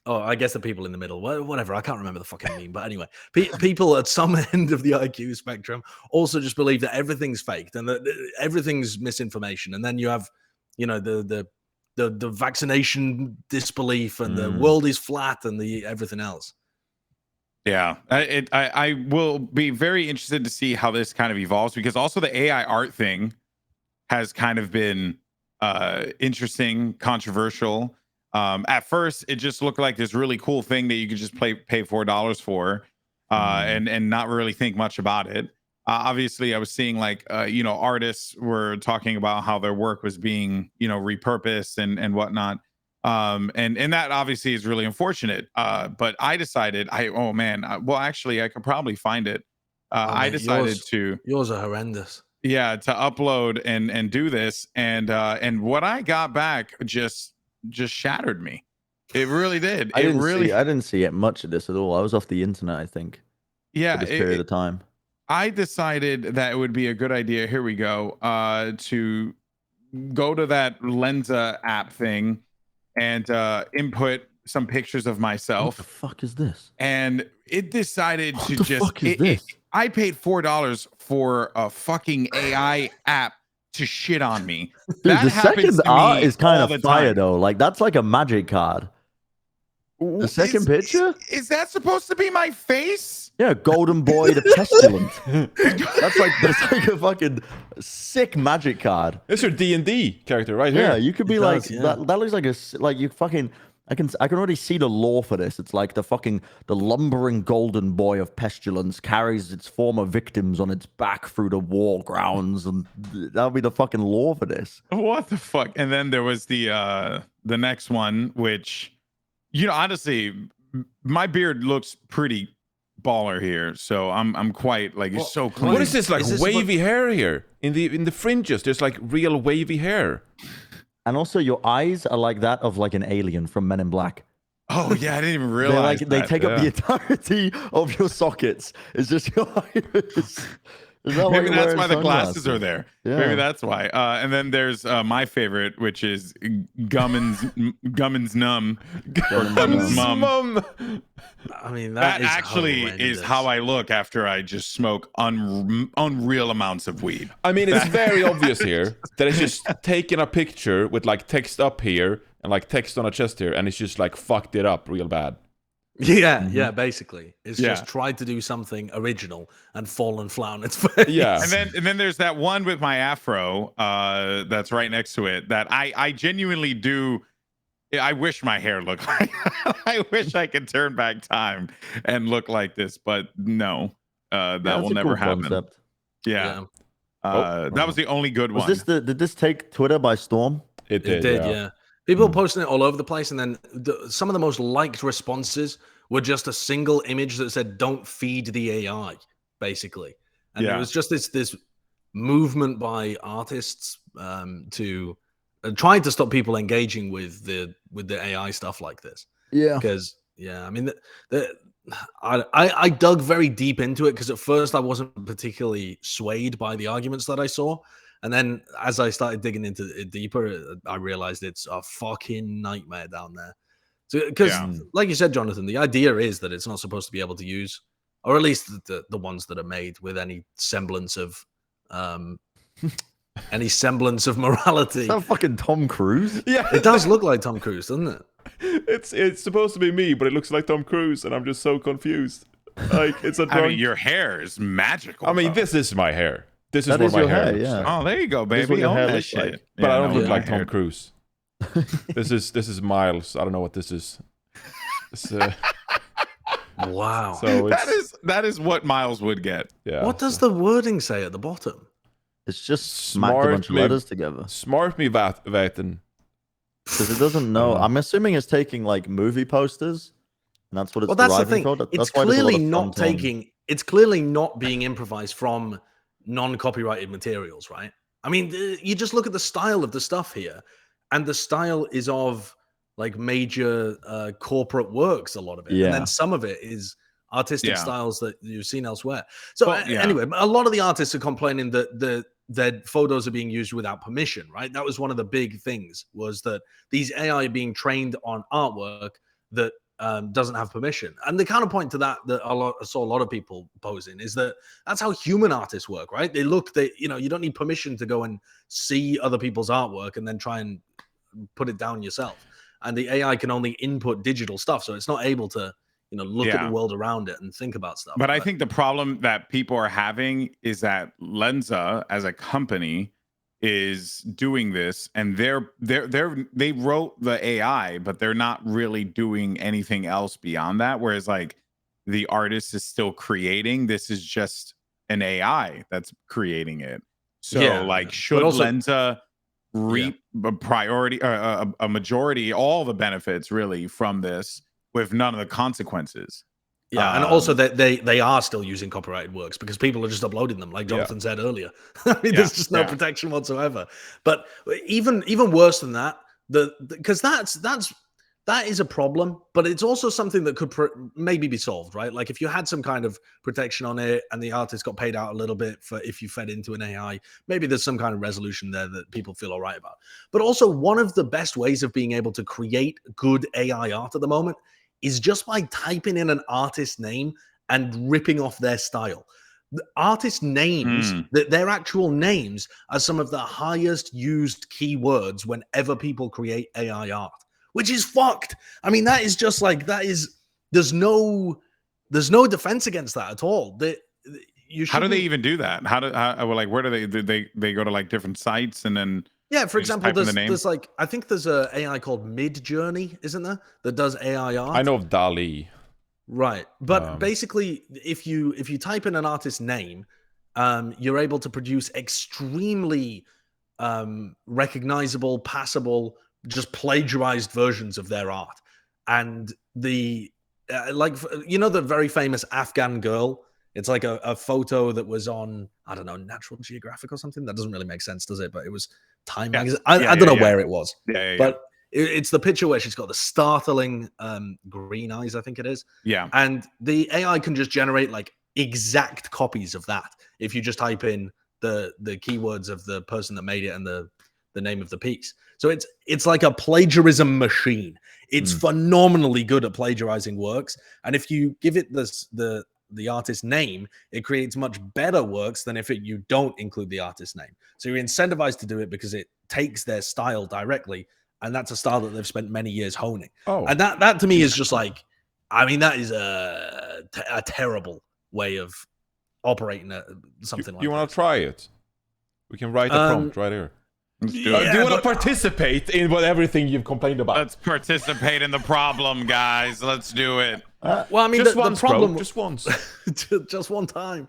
I guess the people in the middle, whatever. I can't remember the fucking meme, but anyway, people at some end of the IQ spectrum also just believe that everything's faked and that everything's misinformation, and then you have, the vaccination disbelief and the world is flat and the everything else. Yeah, I will be very interested to see how this kind of evolves, because also the AI art thing has kind of been interesting, controversial. At first, it just looked like this really cool thing that you could just pay $4 for, and not really think much about it. Obviously, I was seeing like artists were talking about how their work was being repurposed and whatnot. And that obviously is really unfortunate. But I decided, actually, I could probably find it. I decided yours are horrendous. Yeah, to upload and do this, and what I got back just shattered me. It really did. I It didn't really, see. I didn't see it much of this at all. I was off the internet, I think, yeah. for this period of time. I decided that it would be a good idea. Here we go. To go to that Lensa app thing and input some pictures of What myself. the fuck is this? And it decided What to the just. fuck is this? I paid $4 for a fucking AI app to shit on me. Dude, That the happens second to me art is kind all of the fire time. though. Like that's like a magic card. The second picture? Is that supposed to be my face? Yeah, Goldenboy the Pestilent. that's like a fucking sick magic card. It's your D&D character right Yeah, here. you could be It like does, yeah. that. That looks like you fucking. I can already see the lore for this. It's like the lumbering golden boy of pestilence carries its former victims on its back through the war grounds, and that'll be the fucking lore for this. What the fuck? And then there was the next one, which, honestly, my beard looks pretty baller here, so I'm quite like it's so clean. What is this like Is this wavy hair here in the fringes? There's like real wavy hair. And also, your eyes are like that of like an alien from Men in Black. Oh yeah, I didn't even They're realize like they take up the entirety of your sockets. It's just your iris. Is that why Maybe you're that's wearing why the glasses sunglasses? are there. Yeah. Maybe that's why. And then there's my favorite, which is Gummin's Numb or Gummin's Mum. Mum. I mean, That is actually is horrendous. how I look after I just smoke unreal amounts of weed. I mean, it's very obvious here that it's just taking a picture with like text up here and like text on a chest here, and it's just like fucked it up real bad. Yeah, yeah, basically. It's Yeah. just tried to do something original and fallen flat on its face. Yeah. And then there's that one with my afro that's right next to it that I genuinely do. I wish my hair looked like. I wish I could turn back time and look like this, but no, that That's will a never cool happen. concept. Yeah, Oh. that was the only good Was one. this did this take Twitter by storm? It It did, did, yeah. yeah. People were posting it all over the place, and then some of the most liked responses were just a single image that said "Don't feed the AI," basically, and Yeah. it was just this movement by artists to trying to stop people engaging with the AI stuff like this. Yeah. Because I mean, I dug very deep into it because at first I wasn't particularly swayed by the arguments that I saw. And then as I started digging into it deeper, I realized it's a fucking nightmare down there. So, because, like you said, Jonathan, the idea is that it's not supposed to be able to use, or at least the ones that are made with any semblance of morality. Is that fucking Tom Cruise? Yeah, It does look like Tom Cruise, doesn't it? it's supposed to be me, but it looks like Tom Cruise, and I'm just so confused. Like it's a I drunk. mean, your hair is magical. I mean, though. this is my hair. This is That what is my your hair hair, looks yeah. like. Oh, there you go, This is what baby. your Own hair that looks shit. like. But I don't no, look my like hair- Tom Cruise. This is Miles. I don't know what this is. It's, Wow. so it's, That is what Miles would get. yeah. What does the wording say at the bottom? It's just smacked a bunch of Smartly- letters together. Smart me weten. Because it doesn't know. I'm assuming it's taking like movie posters, and that's what it's Well, that's the deriving thing. from. That's It's why there's a lot clearly of not fun-tone. taking. It's clearly not being improvised from non-copyrighted materials, right? I mean, you just look at the style of the stuff here, and the style is of like major corporate works. A lot of it, and Yeah. then some of it is artistic Yeah. styles that you've seen elsewhere. So Well, yeah. anyway, a lot of the artists are complaining that their photos are being used without permission, right? That was one of the big things, was that these AI are being trained on artwork that doesn't have permission. And the counterpoint to that I saw a lot of people posing is that that's how human artists work, right? They you don't need permission to go and see other people's artwork and then try and put it down yourself. And the AI can only input digital stuff, so it's not able to look at Yeah. the world around it and think about stuff. But I think the problem that people are having is that Lensa as a company is doing this, and they wrote the AI, but they're not really doing anything else beyond that. Whereas like the artist is still creating. This is just an AI that's creating it. So Yeah, like, but should also- Lensa reap a priority, a majority, all the benefits really from this, with none of the consequences? Yeah, and also they are still using copyrighted works because people are just uploading them, like Jonathan said earlier. I mean, there's just no protection whatsoever. But even worse than that, because that's that is a problem, but it's also something that could maybe be solved, right? Like if you had some kind of protection on it and the artist got paid out a little bit for if you fed into an AI, maybe there's some kind of resolution there that people feel all right about. But also one of the best ways of being able to create good AI art at the moment is just by typing in an artist's name and ripping off their style. The artist names, their actual names are some of the highest used keywords whenever people create AI art, which is fucked. I mean, that is just like, there's no defense against that at all. How do they even do that? Where do they go to like different sites and then? Yeah, for example, there's like, I think there's a AI called Mid Journey, isn't there? That does AI art. I know of DALL-E. Right. But basically, if you type in an artist's name, you're able to produce extremely recognizable, passable, just plagiarized versions of their art. And the the very famous Afghan girl, it's like a photo that was on, I don't know, Natural Geographic or something. That doesn't really make sense, does it? But it was Time magazine. I don't know where it was. But it's the picture where she's got the startling green eyes, I think it is. Yeah. And the AI can just generate like exact copies of that if you just type in the keywords of the person that made it and the name of the piece. So it's like a plagiarism machine. It's phenomenally good at plagiarizing works. And if you give it the artist's name, it creates much better works than if you don't include the artist's name. So you're incentivized to do it because it takes their style directly. And that's a style that they've spent many years honing. Oh, and that to me is just like, I mean, that is a terrible way of operating something like that. You want to try it? We can write a prompt right here. Let's do it. Do you want to participate in everything you've complained about? Let's participate in the problem, guys. Let's do it. Well, I mean, just the problem, just once, just one time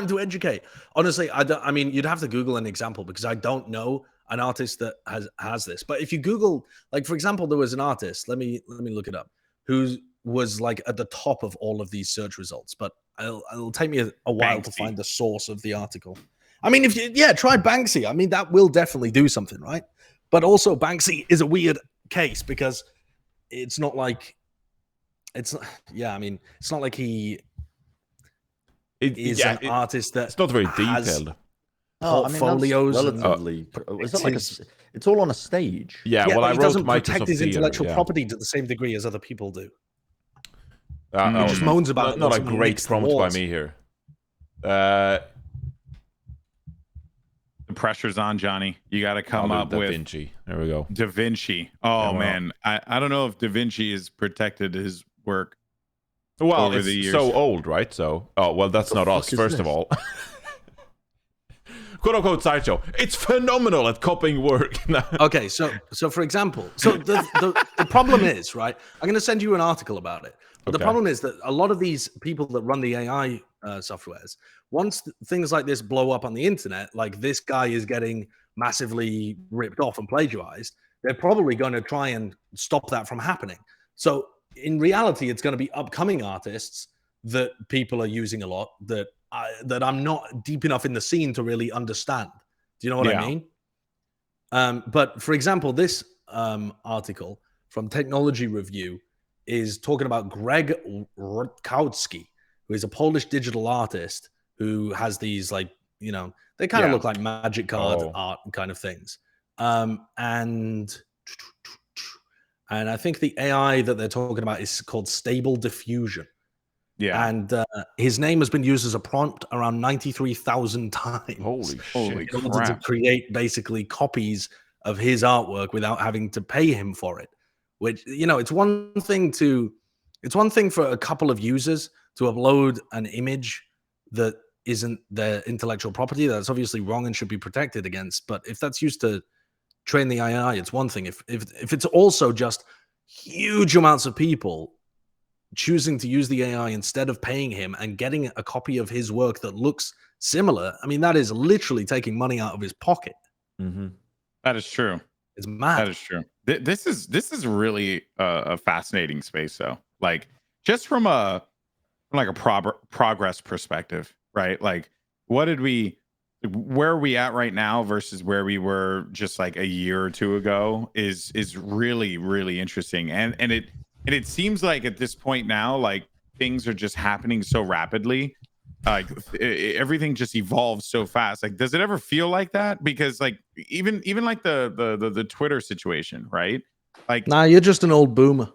to educate. Honestly, I mean, you'd have to Google an example because I don't know an artist that has this. But if you Google, like for example, there was an artist. Let me look it up. Who was like at the top of all of these search results, but it'll take me a while to find the source of the article. I mean, if you try Banksy. I mean, that will definitely do something, right? But also, Banksy is a weird case because it's not like I mean, it's not like he is an artist that it's not very detailed. Portfolios. Relatively, it's all on a stage. Yeah, well, he doesn't protect his intellectual property to the same degree as other people do. He just moans about it. Not a great prompt by me here. The pressure's on, Johnny. You got to come up with Da Vinci. There we go. Da Vinci. Oh man, I don't know if Da Vinci has protected his work. Well, over it's the years. so old, right? So, that's not us. First of all, quote unquote Sideshow. It's phenomenal at copying work. Okay, so for example, the problem is, right? I'm going to send you an article about it. But the problem is that a lot of these people that run the AI softwares, once things like this blow up on the internet, like this guy is getting massively ripped off and plagiarized, they're probably going to try and stop that from happening. So in reality, it's going to be upcoming artists that people are using a lot that I'm not deep enough in the scene to really understand. Do you know what I mean? But for example, this article from Technology Review is talking about Greg Rutkowski, who is a Polish digital artist who has these they kind of look like magic card art kind of things. And I think the AI that they're talking about is called Stable Diffusion. Yeah. And his name has been used as a prompt around 93,000 times. Holy shit. To create basically copies of his artwork without having to pay him for it. Which, it's one thing for a couple of users to upload an image that isn't their intellectual property. That's obviously wrong and should be protected against. But if that's used to train the AI, it's one thing. If it's also just huge amounts of people choosing to use the AI instead of paying him and getting a copy of his work that looks similar, I mean, that is literally taking money out of his pocket. Mm-hmm. That is true. It's mad. That is true. This is really a fascinating space, though. Like, just from a progress perspective, right? Like, what did we where are we at right now versus where we were just like a year or two ago is really, really interesting. And it seems like at this point now, like things are just happening so rapidly. Like everything just evolves so fast. Like, does it ever feel like that? Because like even like the Twitter situation, right? Like, Nah, you're just an old boomer.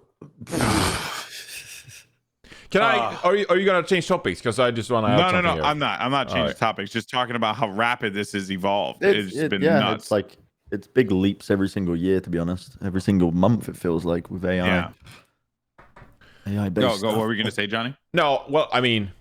Can I? Are you gonna change topics? Because I just want to. No. Here. I'm not changing topics. Just talking about how rapid this has evolved. It's been nuts. It's like it's big leaps every single year. To be honest, every single month it feels like with AI. Yeah. AI based. Go. What were you gonna say, Johnny? No. Well, I mean,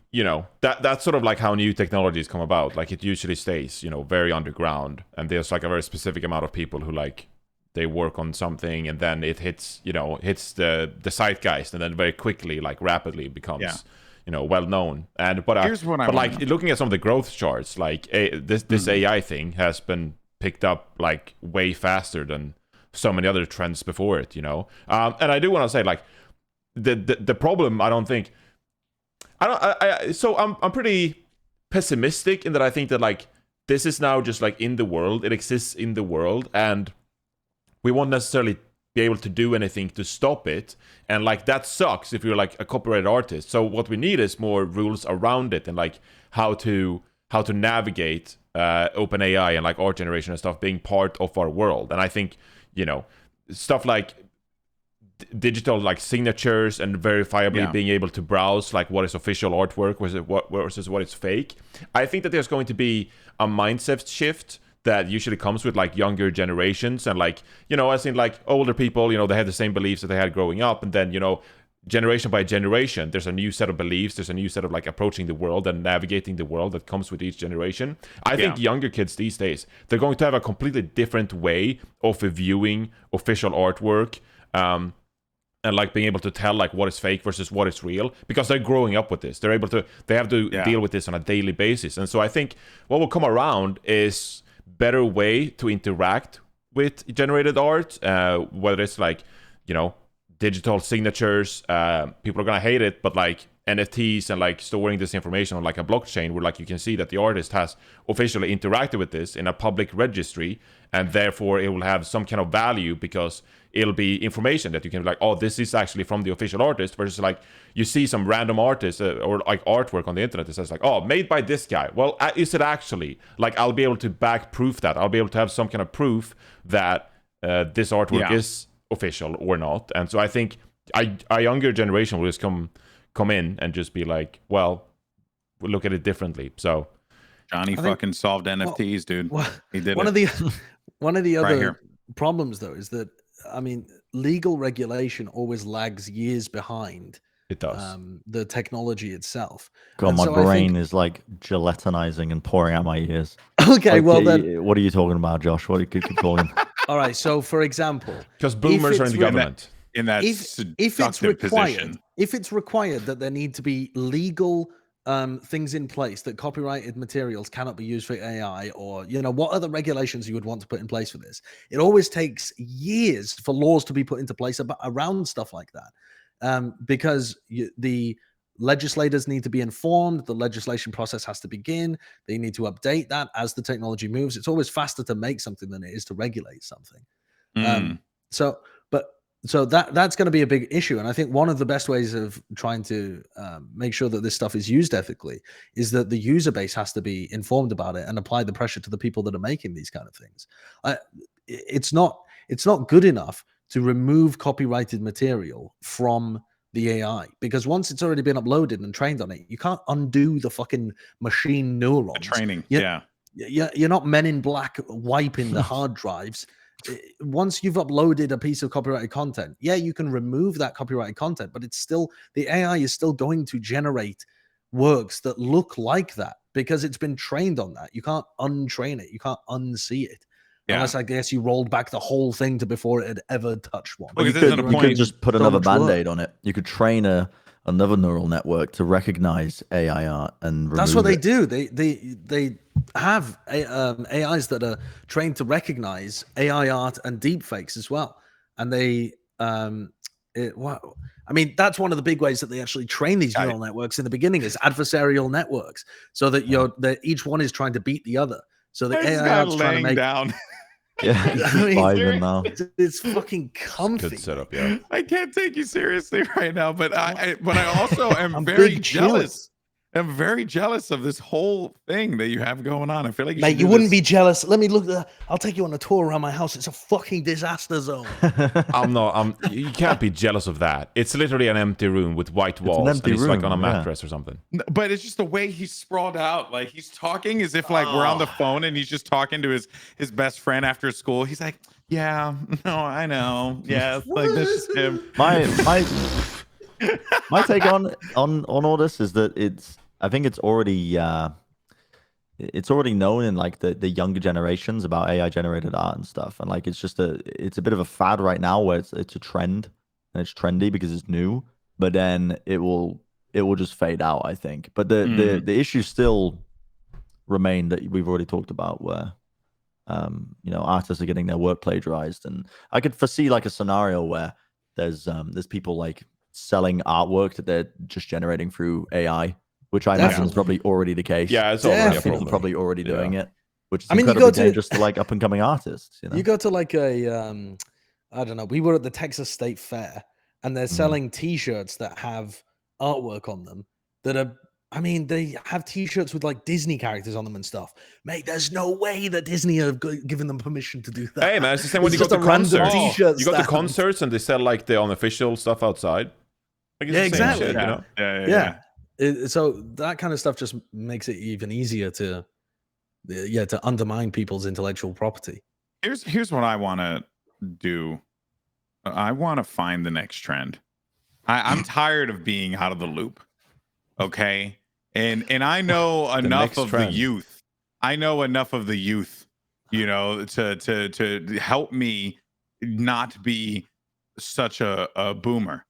that's sort of like how new technologies come about. Like it usually stays, very underground, and there's like a very specific amount of people who like they work on something, and then it hits the zeitgeist, and then very quickly, like rapidly, becomes well known. And Here's what but like looking at some of the growth charts, like this AI thing has been picked up like way faster than so many other trends before it. And I do want to say like the problem. I'm pretty pessimistic in that I think that like this is now just like in the world. It exists in the world, and we won't necessarily be able to do anything to stop it. And like that sucks if you're like a copyrighted artist. So what we need is more rules around it, and like how to navigate open AI and like art generation and stuff being part of our world. And I think stuff like digital like signatures and verifiably being able to browse like what is official artwork versus what is fake. I think that there's going to be a mindset shift that usually comes with like younger generations, and like as in like older people, they have the same beliefs that they had growing up, and then generation by generation there's a new set of beliefs, there's a new set of like approaching the world and navigating the world that comes with each generation. I think younger kids these days, they're going to have a completely different way of viewing official artwork, and like being able to tell like what is fake versus what is real, because they're growing up with this. They have to deal with this on a daily basis. And so I think what will come around is better way to interact with generated art, whether it's like digital signatures. People are gonna hate it, but like NFTs and like storing this information on like a blockchain where like you can see that the artist has officially interacted with this in a public registry, and therefore it will have some kind of value because it'll be information that you can be like, oh, this is actually from the official artist, versus like you see some random artist or like artwork on the internet that says like, oh, made by this guy. Well, is it actually? Like I'll be able to back proof that. I'll be able to have some kind of proof that this artwork is official or not. And so I think a younger generation will just come in and just be like, well, we'll look at it differently. So Johnny fucking solved NFTs, dude. He did one of the other problems though is that, I mean, legal regulation always lags years behind. It does. The technology itself. God, my brain is like gelatinizing and pouring out my ears. Okay, like, well then, what are you talking about, Josh? What are you keep talking? All right, so for example, because boomers are in the government. If it's required that there need to be legal things in place, that copyrighted materials cannot be used for AI, or what other regulations you would want to put in place for this, it always takes years for laws to be put into place around stuff like that, because the legislators need to be informed, the legislation process has to begin, they need to update that as the technology moves. It's always faster to make something than it is to regulate something. So that's going to be a big issue. And I think one of the best ways of trying to make sure that this stuff is used ethically is that the user base has to be informed about it and apply the pressure to the people that are making these kind of things. It's not good enough to remove copyrighted material from the AI, because once it's already been uploaded and trained on it, you can't undo the fucking machine neurons. The training, You're not Men in Black wiping the hard drives. Once you've uploaded a piece of copyrighted content, you can remove that copyrighted content, but it's still, the AI is still going to generate works that look like that because it's been trained on that. You can't untrain it. You can't unsee it. Unless I guess you rolled back the whole thing to before it had ever touched one. You could just put another band-aid on it. You could train another neural network to recognize AI art and remove That's what they it. do. They have AIs that are trained to recognize AI art and deepfakes as well. And I mean, that's one of the big ways that they actually train these neural networks in the beginning, is adversarial networks, so that that each one is trying to beat the other. So the This AI guy art's trying to laying make down. Yeah, I he's mean, vibing now. it's fucking comfy. Good setup, yeah. I can't take you seriously right now, but I also am I'm very big chilling. jealous. I'm very jealous of this whole thing that you have going on. I feel like you Mate, should you do wouldn't this. be jealous. Let me look. I'll take you on a tour around my house. It's a fucking disaster zone. You can't be jealous of that. It's literally an empty room with white walls, and empty he's like room, on a yeah. mattress or something. But it's just the way he's sprawled out. Like he's talking as if like we're on the phone and he's just talking to his best friend after school. He's like, "Yeah, no, I know. Yeah, like that's just him." My take on all this is that I think it's already known in like the younger generations about AI generated art and stuff, and like it's a bit of a fad right now where it's a trend and it's trendy because it's new, but then it will just fade out, I think. But the issues still remain that we've already talked about, where artists are getting their work plagiarized, and I could foresee like a scenario where there's people like selling artwork that they're just generating through AI, which I imagine is probably already the case. Yeah, it's already a People problem. are probably already doing it, which is I mean, you incredibly go to- dangerous to like up and coming artists. You go to like a I don't know. We were at the Texas State Fair, and they're selling T-shirts that have artwork on them that are. I mean, they have T-shirts with like Disney characters on them and stuff. Mate, there's no way that Disney have given them permission to do that. Hey man, it's the same when It's you go just to a random concerts. T-shirt You go to stand. concerts and they sell like the unofficial stuff outside. Like, it's Yeah, the same exactly. shit, you know? Yeah. So that kind of stuff just makes it even easier to undermine people's intellectual property. Here's what I want to do. I want to find the next trend. I'm tired of being out of the loop. Okay, and I know enough next of trend. the youth. I know enough of the youth, to help me not be such a boomer.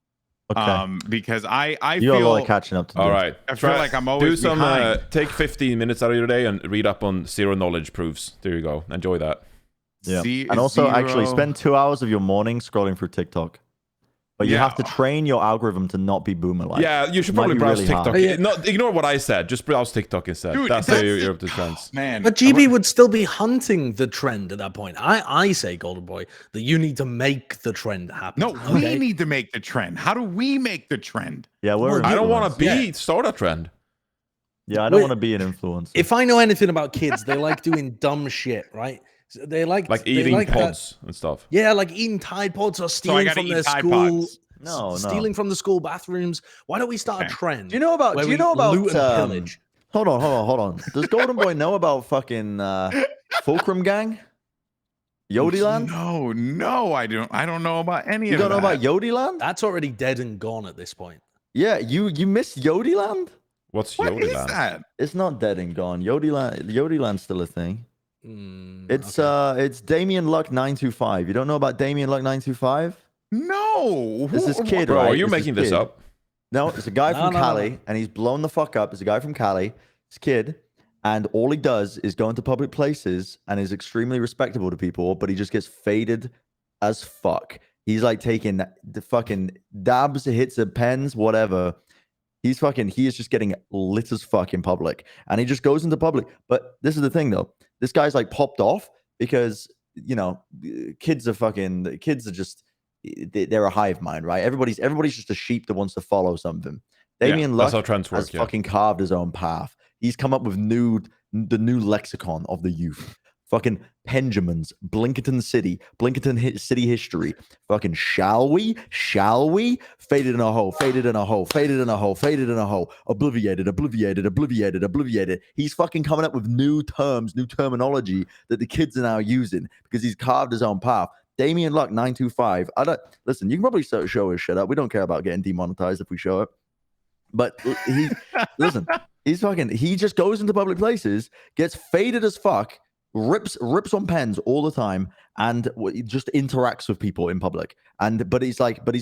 Okay. Because I You got a lot feel of catching up to do. All right. I feel like I'm always do some behind. take 15 minutes out of your day and read up on zero knowledge proofs. There you go. Enjoy that. Yeah. And also actually zero- spend 2 hours of your morning scrolling through TikTok. But you Yeah. have to train your algorithm to not be boomer like. Yeah, you should Might probably be browse really TikTok. hard. No, ignore what I said. Just browse TikTok instead. Dude, that's how that's you're up to trends. Man, But GB would still be hunting the trend at that point. I say, Goldenboy, that you need to make the trend happen. no, we need to make the trend. How do we make the trend? Yeah, Well, I don't want influencers. to start a trend. Yeah, I don't Wait, want to be an influencer. If I know anything about kids, they like doing dumb shit, right? So they like Eating like that- pods and stuff. Yeah, like eating Tide Pods or stealing gotta from eat their Tide school. Pods. No. Stealing from the school bathrooms. Why don't we start a trend? Do you know about? where Do you we know about? loot and pillage? Hold on. Does Goldenboy know about fucking Fulcrum Gang? Yodiland? No, I don't. I don't know about any You of don't know that. about Yodiland? That's already dead and gone at this point. Yeah, you missed Yodiland? What's What is Yodiland? that? It's not dead and gone. Yodiland's still a thing. It's Okay. it's Damien Luck 925. You don't know about Damien Luck 925? No. It's this kid, Bro, right? are you It's making this kid. up? No, it's a guy from No. Cali, and he's blown the fuck up. It's a guy from Cali. It's a kid, and all he does is go into public places and is extremely respectable to people, but he just gets faded as fuck. He's like taking the fucking dabs, hits of pens, whatever. He is just getting lit as fuck in public, and he just goes into public. But this is the thing, though. This guy's like popped off because kids are just. They're a hive mind, right? Everybody's just a sheep that wants to follow something. Damien that's Luck how trends work, has fucking carved his own path. He's come up with the new lexicon of the youth. Fucking Penjamins, Blinkerton City history. Fucking shall we? Faded in a hole, faded in a hole, faded in a hole, faded in a hole, obliviated. He's fucking coming up with new terms, new terminology that the kids are now using because he's carved his own path. Damien Luck 925. Listen. You can probably show his shit up. We don't care about getting demonetized if we show it. But he just goes into public places, gets faded as fuck, rips on pens all the time, and he just interacts with people in public. But he's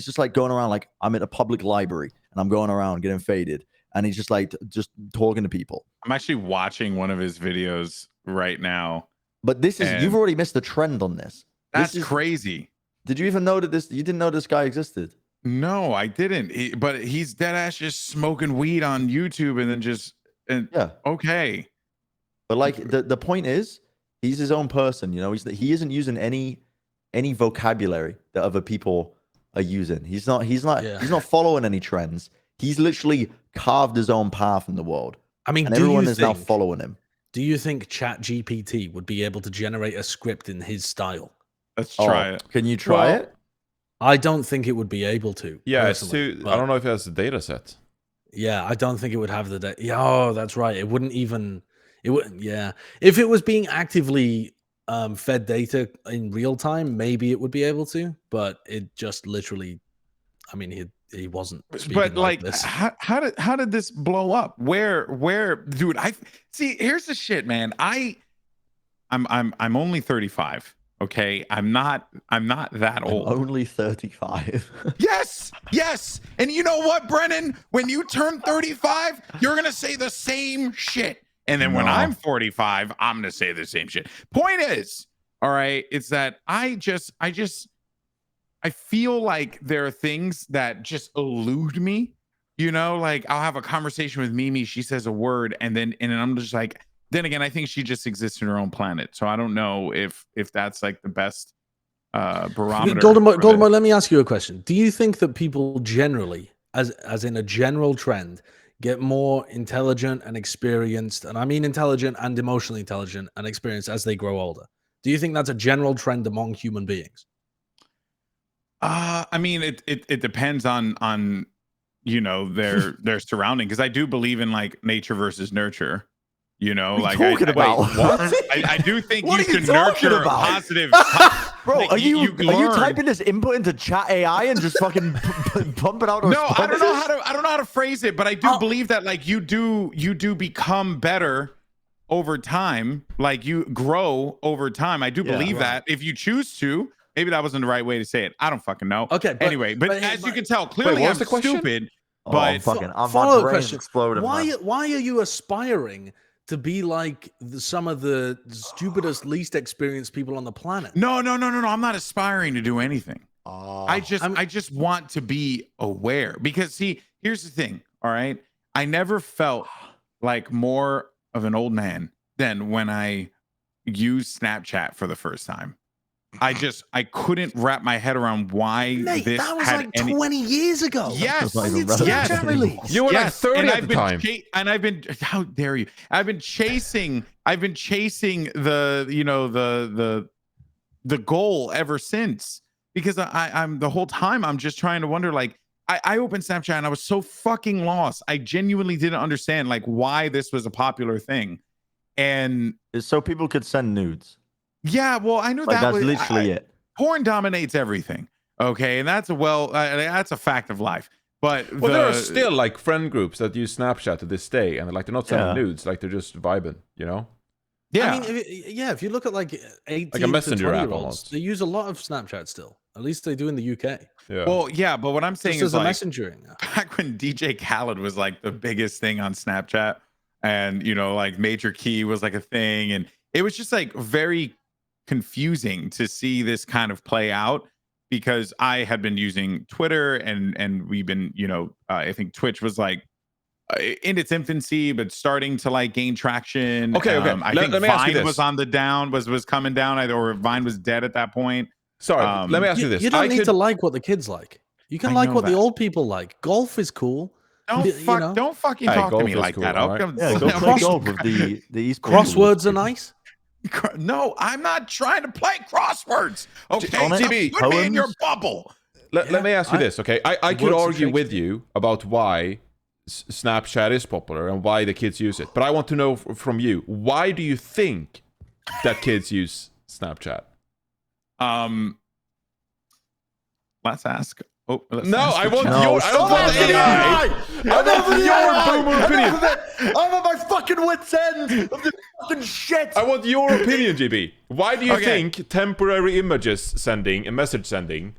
just like going around like, I'm at a public library and I'm going around getting faded, and he's just like just talking to people. I'm actually watching one of his videos right now. But you've already missed the trend on this. That's crazy. Did you even know that you didn't know this guy existed? No, I didn't. But he's dead ass just smoking weed on YouTube and then just yeah. Okay. But like the point is, He's his own person, you know. He isn't using any vocabulary that other people are using. He's not following any trends. He's literally carved his own path in the world. I mean, and everyone is now following him. Do you think ChatGPT would be able to generate a script in his style? Let's try it. Can you try it? I don't think it would be able to. Yeah, it's too. I don't know if it has a data set. Yeah, I don't think it would have the data. Yeah, oh, that's right. It wouldn't even. It wouldn't. Yeah, if it was being actively fed data in real time, maybe it would be able to. But it just literally. I mean, he wasn't. But like this. How did this blow up? Where, dude? I see. Here's the shit, man. I'm only 35. Okay, I'm not that old. I'm only 35. Yes. And you know what, Brennan? When you turn 35, you're gonna say the same shit. And then when I'm 45, I'm gonna say the same shit. Point is, all right, it's that I feel like there are things that just elude me. You know, like I'll have a conversation with Mimi, she says a word, and then I'm just like. Then again, I think she just exists in her own planet, so I don't know if that's like the best barometer. Goldenboy, let me ask you a question. Do you think that people generally, as in a general trend, get more intelligent and experienced, and I mean intelligent and emotionally intelligent and experienced as they grow older? Do you think that's a general trend among human beings? I mean, it depends on you know their surrounding, because I do believe in like nature versus nurture. You know, like I do think you can nurture positive. Bro, like, are you typing this input into chat AI and just fucking pump it out? No, I don't know how to phrase it, but I do believe that like you do become better over time. Like you grow over time. I do believe that if you choose to. Maybe that wasn't the right way to say it. I don't fucking know. Okay, but as you can tell, clearly I'm stupid. But my brain's exploding. Why are you aspiring to be like some of the stupidest, least experienced people on the planet? No. I'm not aspiring to do anything. I just want to be aware, because see, here's the thing. All right. I never felt like more of an old man than when I used Snapchat for the first time. I couldn't wrap my head around why this that was had like 20 years ago. Yes. You were like 30 at the time. And I've been, how dare you? I've been chasing the goal ever since, because I'm the whole time I'm just trying to wonder, like, I opened Snapchat and I was so fucking lost. I genuinely didn't understand like why this was a popular thing. And so people could send nudes. Yeah, well, I know like that's literally it. Porn dominates everything, okay, and that's that's a fact of life. But there are still like friend groups that use Snapchat to this day, and like they're not sending nudes, like they're just vibing, you know? Yeah, I mean, if you look at like 18 like a messenger app almost, they use a lot of Snapchat still. At least they do in the UK. Yeah. Well, yeah, but what I'm saying is like messaging. Back when DJ Khaled was like the biggest thing on Snapchat, and you know, like Major Key was like a thing, and it was just like very confusing to see this kind of play out, because I had been using Twitter and we've been, you know, I think Twitch was like in its infancy, but starting to like gain traction. Okay. I think Vine was on the down, was coming down, or Vine was dead at that point. Sorry, let me ask you this. You don't need to like what the kids like. You can like what the old people like. Golf is cool. Don't fucking talk to me like that. Right? Go play golf with the Esports. Crosswords are nice. No, I'm not trying to play crosswords. Okay, GB, put me in your bubble. Let me ask you this, okay? I could argue with you about why Snapchat is popular and why the kids use it, but I want to know from you, why do you think that kids use Snapchat? Let's ask. I want your boomer opinion. I'm at my fucking wit's end of this fucking shit. I want your opinion, GB. Why do you think temporary images sending and message sending,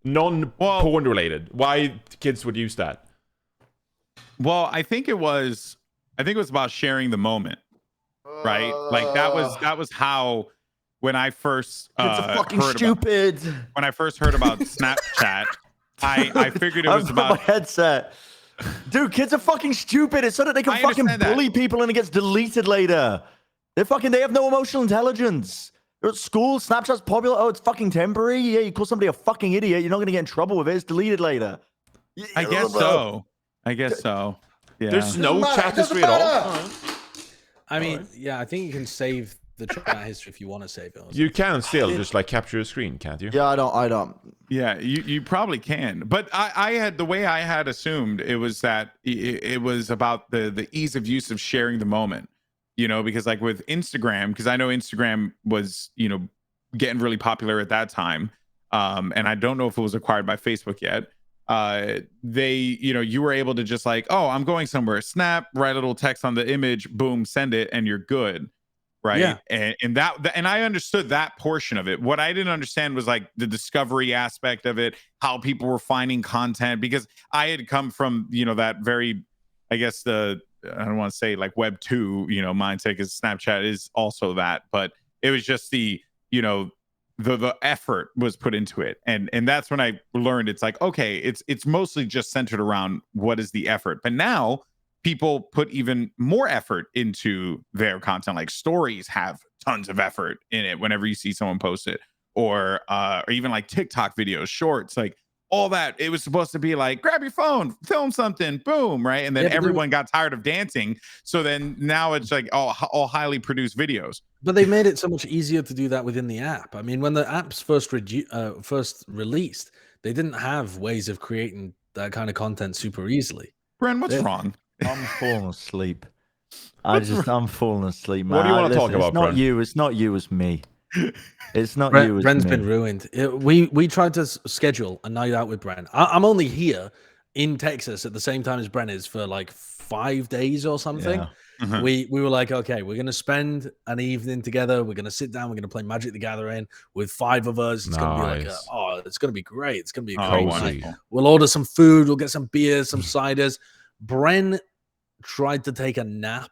non-porn related, why kids would use that? Well, I think it was about sharing the moment, right? Like that was how, when I first when I first heard about Snapchat, I figured it was about my headset. Dude, kids are fucking stupid. It's so that they can fucking bully people and it gets deleted later. They have no emotional intelligence. They're at school. Snapchat's popular. Oh, it's fucking temporary. Yeah, you call somebody a fucking idiot. You're not gonna get in trouble with it. It's deleted later. I guess so. Yeah. There's no chat history at all. I mean, yeah, I think you can save the chat history if you want to save it. You can still just like capture a screen, can't you? Yeah, I don't. Yeah, you probably can. But I had the way I had assumed it was that it was about the ease of use of sharing the moment. Because like with Instagram, because I know Instagram was, getting really popular at that time. And I don't know if it was acquired by Facebook yet. You were able to just like, oh, I'm going somewhere, snap, write a little text on the image, boom, send it, and you're good. Right. Yeah. And I understood that portion of it. What I didn't understand was like the discovery aspect of it, how people were finding content, because I had come from, that very, I guess I don't want to say like Web 2, mindset, because Snapchat is also that, but it was just the effort was put into it. And that's when I learned it's like, okay, it's mostly just centered around what is the effort. But now people put even more effort into their content. Like stories have tons of effort in it whenever you see someone post it, or even like TikTok videos, shorts, like all that. It was supposed to be like, grab your phone, film something, boom, right? And then everyone got tired of dancing. So then now it's like all highly produced videos. But they made it so much easier to do that within the app. I mean, when the app's first released, they didn't have ways of creating that kind of content super easily. Bren, what's wrong? I'm falling asleep. I'm falling asleep, man. What do you want to talk about, It's not Bren? you. It's not you. It's me. It's not Bren, you. It's Bren's me. been ruined. We tried to schedule a night out with Bren. I'm only here in Texas at the same time as Bren is for like 5 days or something. Yeah. Mhm. We were like, okay, we're gonna spend an evening together. We're gonna sit down. We're gonna play Magic the Gathering with 5 of us. It's gonna be like, it's gonna be great. It's gonna be a great night. Cozy. We'll order some food. We'll get some beers, some ciders. Bren tried to take a nap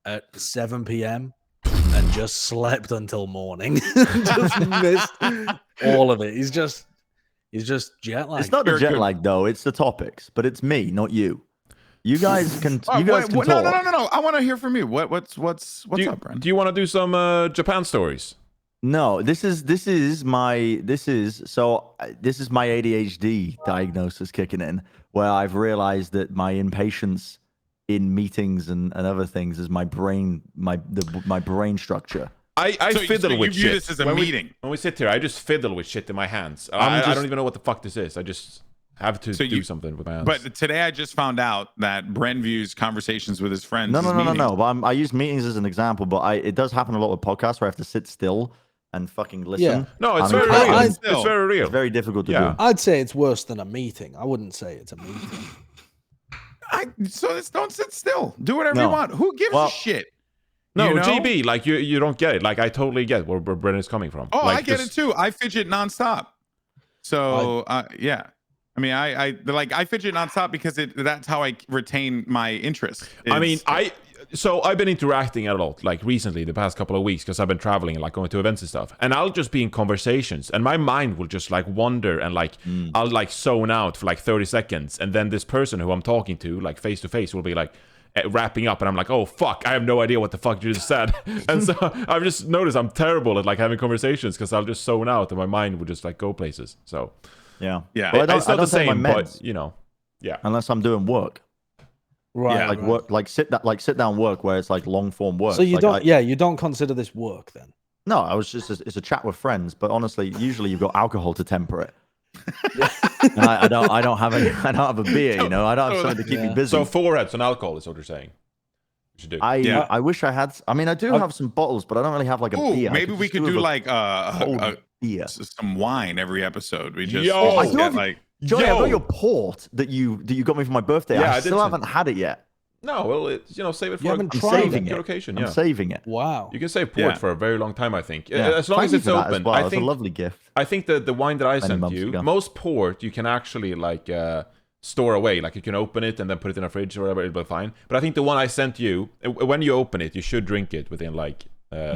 at 7 p.m. and just slept until morning. Just missed all of it. He's just jet lagged. It's not the jet lag though. It's the topics, but it's me, not you. You guys can. You guys can talk. No. I want to hear from you. What's up, Bren? Do you want to do some Japan stories? No, this is my ADHD diagnosis kicking in, where I've realized that my impatience in meetings and other things is my brain structure. I fiddle with you shit. view this as a when meeting. When we sit here, I just fiddle with shit in my hands. I don't even know what the fuck this is. I just have to do something with my hands. But today I just found out that Bren views conversations with his friends. No. meetings. But I use meetings as an example, but it does happen a lot with podcasts where I have to sit still and fucking listen. Yeah. No, it's I'm very incapable. real. I- It's very real. It's very difficult to Yeah. do. I'd say it's worse than a meeting. I wouldn't say it's a meeting. Don't sit still. Do whatever No. you want. Who gives a shit? No, You know? GB, like you don't get it. Like I totally get where Brennan is coming from. Oh, like, I get it too. I fidget nonstop. So yeah. I mean, I fidget nonstop because that's how I retain my interest. I mean, I've been interacting a lot, like recently, the past couple of weeks, because I've been traveling and like going to events and stuff. And I'll just be in conversations, and my mind will just like wander, and like I'll like zone out for like 30 seconds, and then this person who I'm talking to, like face to face, will be like wrapping up, and I'm like, oh fuck, I have no idea what the fuck you just said. And so I've just noticed I'm terrible at like having conversations because I'll just zone out, and my mind would just like go places. So yeah. Well, it's not the take my same, meds but you know, yeah. unless I'm doing work. Right. Yeah, Like work, like sit down work where it's like long form work. So you Like, you don't consider this work then? No, I was just it's a chat with friends, but honestly, usually you've got alcohol to temper it. And I don't have a beer, you know. I don't have something to keep me busy. So foreheads and alcohol is what you're saying. You should do. I wish I had. I mean, I do have some bottles, but I don't really have like a beer. Maybe we could do like cold beer. some wine every episode. We just Yo! just get like Johnny, I got your port that you got me for my birthday. Yeah, I I still did haven't had it yet. No, well, save it for haven't a tried saving good it. occasion. I'm Yeah, saving it. Wow. you can save port Yeah. for a very long time. I think, Yeah. as long Thank as you it's for that open. as well. I It's a think lovely gift. I think the wine that I sent months you, ago. most port you can actually like store away. Like you can open it and then put it in a fridge or whatever, it'll be fine. But I think the one I sent you, when you open it, you should drink it within like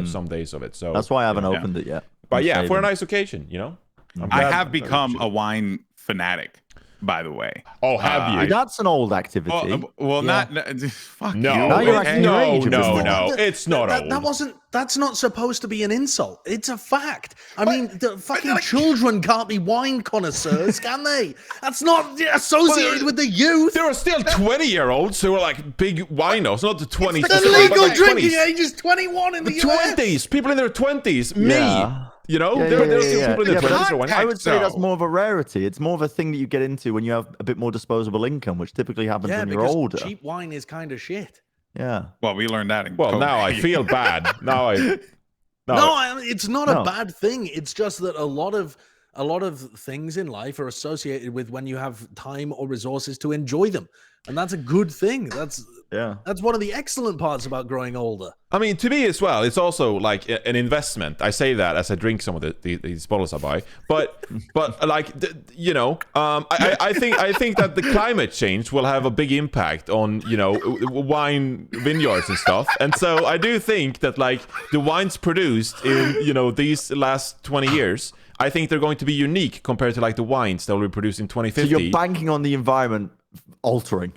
some days of it. So That's why I haven't yeah. opened it yet. But I'm yeah, for a saving. nice occasion, you know. I'm I glad have that become you a wine fanatic. by the way. Oh, have you? That's an old activity. Well, not fuck No, you. Now you're okay? acting your age at this point. no. It's not old. That's not supposed to be an insult. It's a fact. I mean, the fucking children can't be wine connoisseurs, can they? That's not associated with the youth. There are still 20-year-olds who are like big winos, not the 20s. The legal drinking age is 21 in the US. 20s, people in their 20s, me. Yeah. You know, Yeah, there are yeah, still yeah, people in their yeah, 20s. but who are I would say that's So- more of a rarity. It's more of a thing that you get into when you have a bit more disposable income, which typically happens Yeah, when you're because older. cheap wine is kind of shit. Yeah. Well, we learned that in Well, COVID. now I feel bad. Now I. No, it's not No. a bad thing. It's just that a lot of things in life are associated with when you have time or resources to enjoy them, and that's a good thing. That's one of the excellent parts about growing older. I mean, to me as well, it's also like an investment. I say that as I drink some of these bottles I buy, but like you know, I think that the climate change will have a big impact on wine vineyards and stuff, and so I do think that like the wines produced in these last 20 years, I think they're going to be unique compared to like the wines that will be produced in 2050. So you're banking on the environment altering.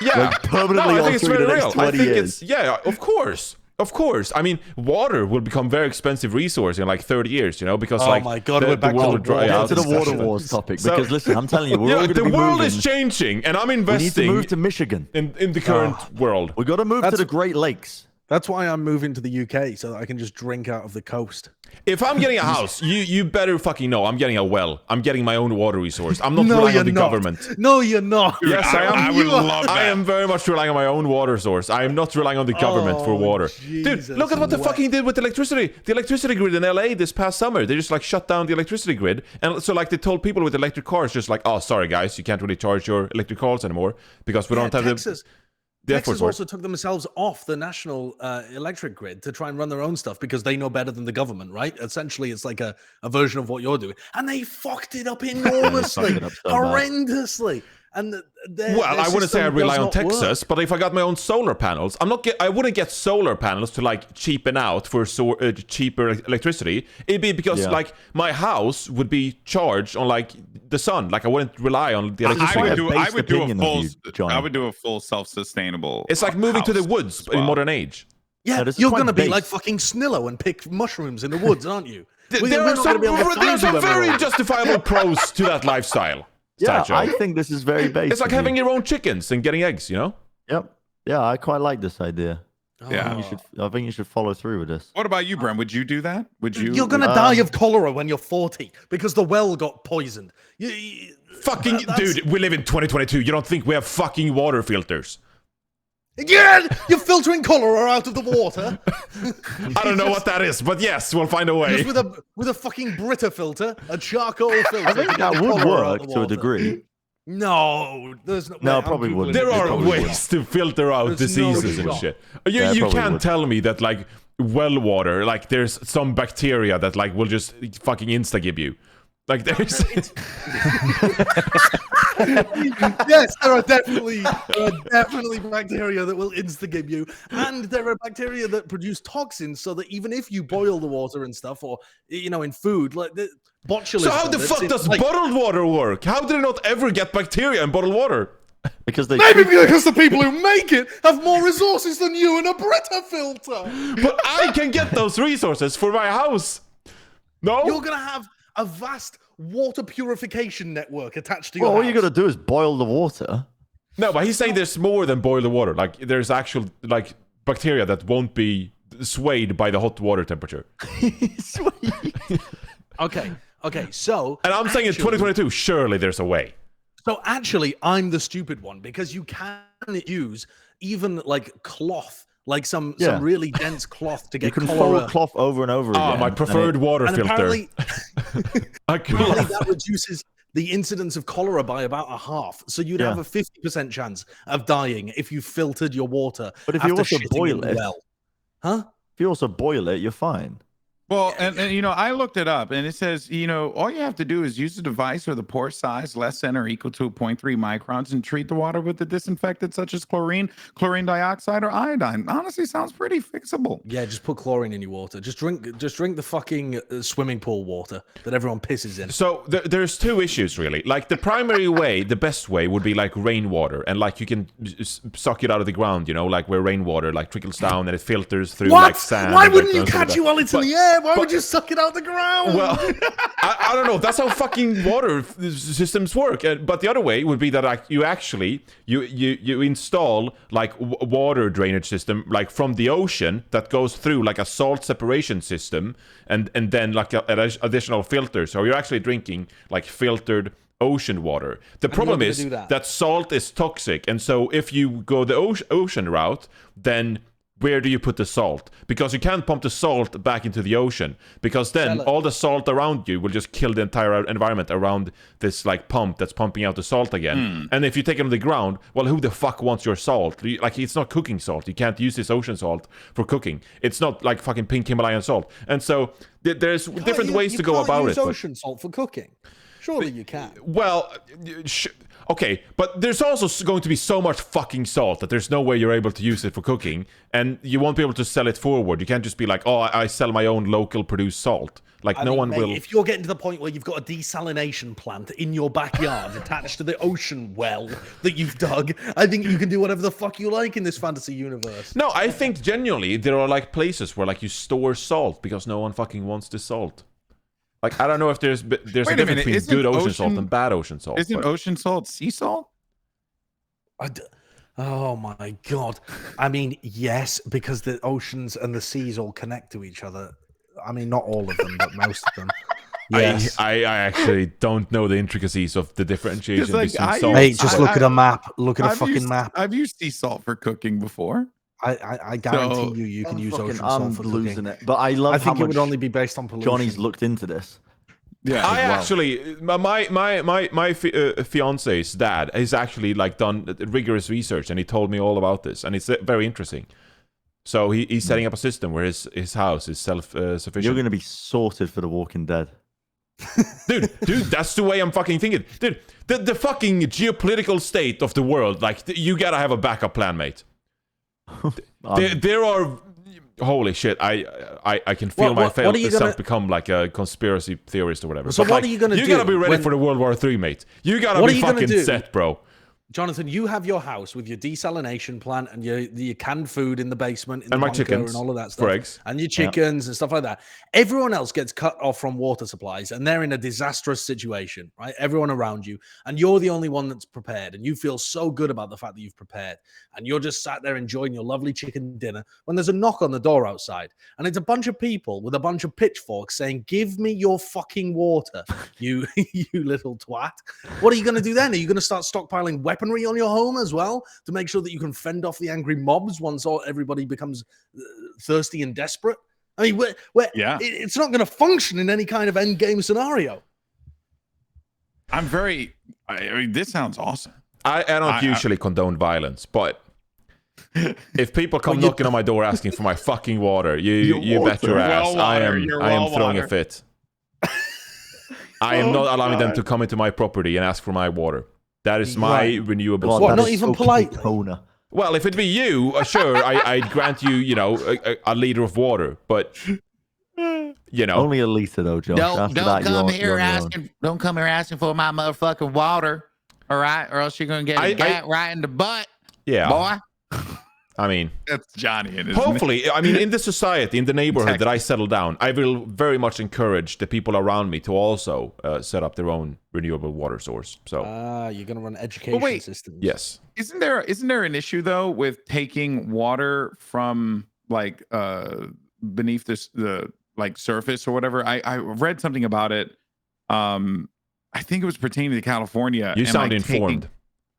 Yeah, Like permanently I think it's altering very the next real. 20 I think years. of course. Of course. I mean, water will become a very expensive resource in like 30 years, because Oh my God, we're back to world the will dry water out. To the and water stuff. wars topic, So- because listen, I'm telling you, we're all Yeah, going to the be world moving. is changing, and I'm We need to investing move to Michigan. in the current world. We got to move to the Great Lakes. That's why I'm moving to the UK so that I can just drink out of the coast. If I'm getting a house, you better fucking know I'm getting a well. I'm getting my own water resource. I'm not relying on the government. No, you're not. Yes, I am. I would love that. I am very much relying on my own water source. I am not relying on the government for water. Jesus, Dude, look at what the fucking did with electricity. The electricity grid in LA this past summer. They just like shut down the electricity grid. And so like they told people with electric cars just like, oh, sorry guys, you can't really charge your electric cars anymore because we don't have Texas. the Texas effort for it. also took themselves off the national electric grid to try and run their own stuff because they know better than the government, right? Essentially, it's like a version of what you're doing. And they fucked it up enormously, it up so bad. horrendously. And Well, I wouldn't say I system rely does on not Texas, work. but if I got my own solar panels, I wouldn't get solar panels to like cheapen out for cheaper electricity. It'd be because like my house would be charged on like the sun. Like I wouldn't rely on the electricity. I would do a opinion of full. you, John. I would do a full self-sustainable. It's like moving to the house woods as well. in modern age. Yeah, No, this is you're quite going to be base. like fucking Snillo and pick mushrooms in the woods, aren't you? There are some very very justifiable pros to that lifestyle. Yeah, Sideshow. I think this is very basic. It's like having your own chickens and getting eggs, Yep. Yeah, I quite like this idea. Yeah. I think you should follow through with this. What about you, Bren? Would you do that? Would you? You're going to die of cholera when you're 40 because the well got poisoned. Fucking dude, we live in 2022. You don't think we have fucking water filters? Yeah, you're filtering cholera out of the water. I don't know what that is, but yes, we'll find a way. Just with a fucking Brita filter, a charcoal filter. I think that would work to a degree. No, there's no. No, I'm probably Googling wouldn't. it. There are probably ways to filter out There's no diseases and shot. shit. Yeah, You probably can't would. tell me that like well water, like there's some bacteria that like will just fucking insta-gib you. Like there's Yes, there are definitely bacteria that will instigate you, and there are bacteria that produce toxins, so that even if you boil the water and stuff, or in food, like the botulism. So how the fuck does bottled water work? How did it not ever get bacteria in bottled water? Because they Maybe because the people who make it have more resources than you and a Brita filter. But I can get those resources for my house. No? You're gonna have a vast water purification network attached to your Well, all house. you got to do is boil the water. No, but he's saying there's more than boil the water. Like there's actual like bacteria that won't be swayed by the hot water temperature. Sweet. Okay, so And I'm saying in 2022, surely there's a way. So actually, I'm the stupid one because you can use even like cloth, like some really dense cloth to get You can cholera. fold cloth over and over Oh, again. my and preferred water And filter. apparently Apparently that reduces the incidence of cholera by about a half. So you'd have a 50% chance of dying if you filtered your water. But if you after also shitting boil in it- well. Huh? If you also boil it, you're fine. Well, and I looked it up, and it says, all you have to do is use a device with a pore size less than or equal to 0.3 microns and treat the water with a disinfectant such as chlorine dioxide, or iodine. Honestly, sounds pretty fixable. Yeah, just put chlorine in your water. Just drink the fucking swimming pool water that everyone pisses in. So there's two issues really. Like the primary way, the best way would be like rainwater, and like you can suck it out of the ground, like where rainwater like trickles down and it filters through like sand. Why wouldn't you catch it while it's in the air? Why would you suck it out the ground? Well, I don't know. That's how fucking water systems work. But the other way would be that like you actually you install like water drainage system like from the ocean that goes through like a salt separation system, and then like an additional filter. So you're actually drinking like filtered ocean water. The problem is that salt is toxic, and so if you go the ocean route, then where do you put the salt? Because you can't pump the salt back into the ocean, because then all the salt around you will just kill the entire environment around this like pump that's pumping out the salt again. And if you take it on the ground, well, who the fuck wants your salt? Like, it's not cooking salt. You can't use this ocean salt for cooking. It's not like fucking pink Himalayan salt. And so there's different ways to go about it. You can't use ocean salt for cooking. Surely you can. Well, okay, but there's also going to be so much fucking salt that there's no way you're able to use it for cooking, and you won't be able to sell it forward. You can't just be like, oh, I sell my own local produced salt. Like, I mean, will. If you're getting to the point where you've got a desalination plant in your backyard attached to the ocean well that you've dug, I think you can do whatever the fuck you like in this fantasy universe. No, I think genuinely there are like places where like you store salt because no one fucking wants the salt. Like, I don't know if there's a difference between good ocean salt and bad ocean salt. Isn't ocean salt sea salt? Oh my god. I mean, yes, because the oceans and the seas all connect to each other. I mean, not all of them, but most of them. Yes. I actually don't know the intricacies of the differentiation between salt. Mate, just look at a map. Look at a fucking map. I've used sea salt for cooking before. I guarantee you can use ocean salt for losing cooking. it. But I love I think how it would much only be based on pollution. Johnny's looked into this. Yeah, actually, my fiance's dad has actually like done rigorous research, and he told me all about this, and it's very interesting. So he's setting up a system where his house is self-sufficient. You're going to be sorted for The Walking Dead. dude, that's the way I'm fucking thinking. Dude, the fucking geopolitical state of the world, like, you gotta have a backup plan, mate. There are... Holy shit, I can feel myself become like a conspiracy theorist or whatever. So but what are you going to do? You gotta be ready for the World War III, mate. You gotta be fucking set, bro. Jonathan, you have your house with your desalination plant and your canned food in the basement, in and the my chickens and all of that stuff, for eggs, and your chickens and stuff like that. Everyone else gets cut off from water supplies, and they're in a disastrous situation, right? Everyone around you, and you're the only one that's prepared, and you feel so good about the fact that you've prepared, and you're just sat there enjoying your lovely chicken dinner when there's a knock on the door outside, and it's a bunch of people with a bunch of pitchforks saying, "Give me your fucking water, you little twat." What are you going to do then? Are you going to start stockpiling weaponry on your home as well to make sure that you can fend off the angry mobs once everybody becomes thirsty and desperate? I mean, it's not going to function in any kind of end game scenario. I mean, this sounds awesome. I don't usually condone violence, but if people come knocking on my door asking for my fucking water, you bet your ass I am throwing a fit. I am not allowing them to come into my property and ask for my water. That is my renewable source. What, not even polite? Well, if it'd be you, sure, I'd grant you, a liter of water, but only a liter though, Josh. Don't come here asking for my motherfucking water, all right? Or else you're gonna get a gat right in the butt, boy. I mean, that's Johnny. Hopefully, I mean, in the society, in the neighborhood that I settle down, I will very much encourage the people around me to also set up their own renewable water source. So, you're going to run education systems. Yes. Isn't there an issue though with taking water from like beneath the like surface or whatever? I read something about it. I think it was pertaining to California. You sound informed.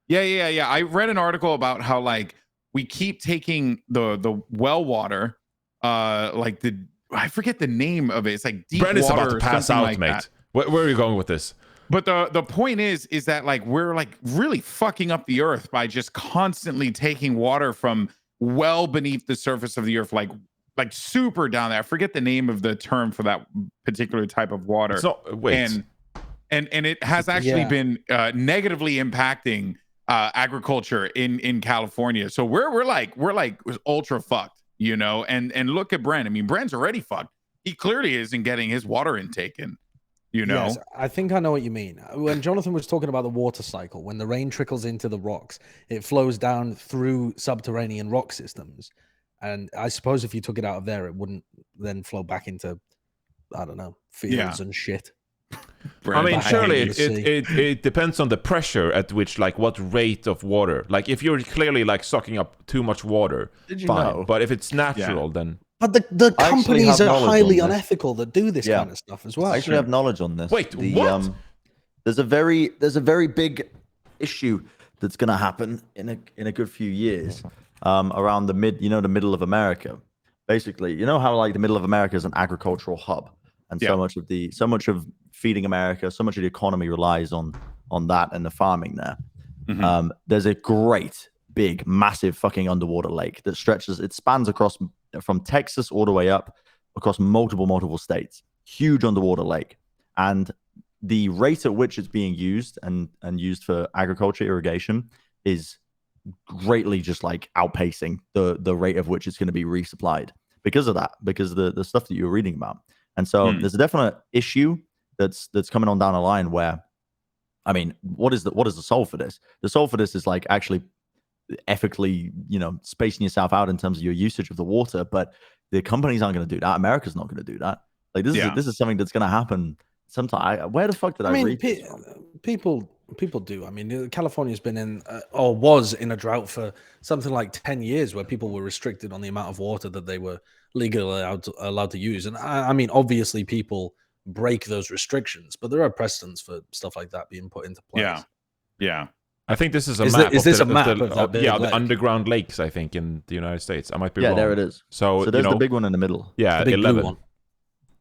Yeah. I read an article about how like we keep taking the well water, I forget the name of it. It's like deep Bren is water about to pass out, like mate. Where are you going with this? But the point is that like we're like really fucking up the earth by just constantly taking water from well beneath the surface of the earth, like like super down there. I forget the name of the term for that particular type of water. So wait. And it has actually been negatively impacting agriculture in California. So we're like ultra fucked, you know. And look at Bren. I mean, Bren's already fucked. He clearly isn't getting his water intake in, you know. Yes, I think I know what you mean. When Jonathan was talking about the water cycle, when the rain trickles into the rocks, it flows down through subterranean rock systems. And I suppose if you took it out of there, it wouldn't then flow back into, I don't know, fields and shit. I mean, surely it depends on the pressure at which, like, what rate of water. Like, if you're clearly like sucking up too much water, fine. But if it's natural, then. But the companies are highly unethical that do this kind of stuff as well. I actually have knowledge on this. Wait, what? There's a very big issue that's going to happen in a good few years around the middle of America. Basically, you know how like the middle of America is an agricultural hub, and so much of feeding America, so much of the economy relies on that and the farming there. Mm-hmm. There's a great, big, massive fucking underwater lake that spans across from Texas all the way up across multiple states. Huge underwater lake, and the rate at which it's being used and used for agriculture irrigation is greatly just like outpacing the rate of which it's going to be resupplied because of that, because of the stuff that you were reading about. And so there's a definite issue that's coming on down the line where, I mean, what is the solve for this? The solve for this is like actually ethically, you know, spacing yourself out in terms of your usage of the water, but the companies aren't going to do that. America's not going to do that. Like this is something that's going to happen sometime. Where the fuck did I read this from? People do. I mean, California's been in or was in a drought for something like 10 years where people were restricted on the amount of water that they were legally allowed to use. And I mean, obviously people break those restrictions, but there are precedents for stuff like that being put into place. Yeah. I think this is a map. Is this a map of that the underground lakes, I think, in the United States. I might be wrong. Yeah, there it is. So there's the big one in the middle. Yeah, the big 11. Blue one.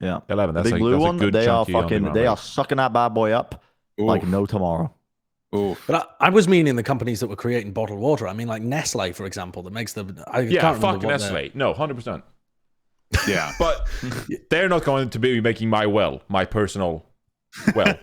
Yeah, 11. That's the big blue one. They are are sucking that bad boy up like no tomorrow. Oof. But I was meaning the companies that were creating bottled water. I mean, like Nestle, for example, that makes the. Fuck Nestle. No, 100%. Yeah, but they're not going to be making my personal well.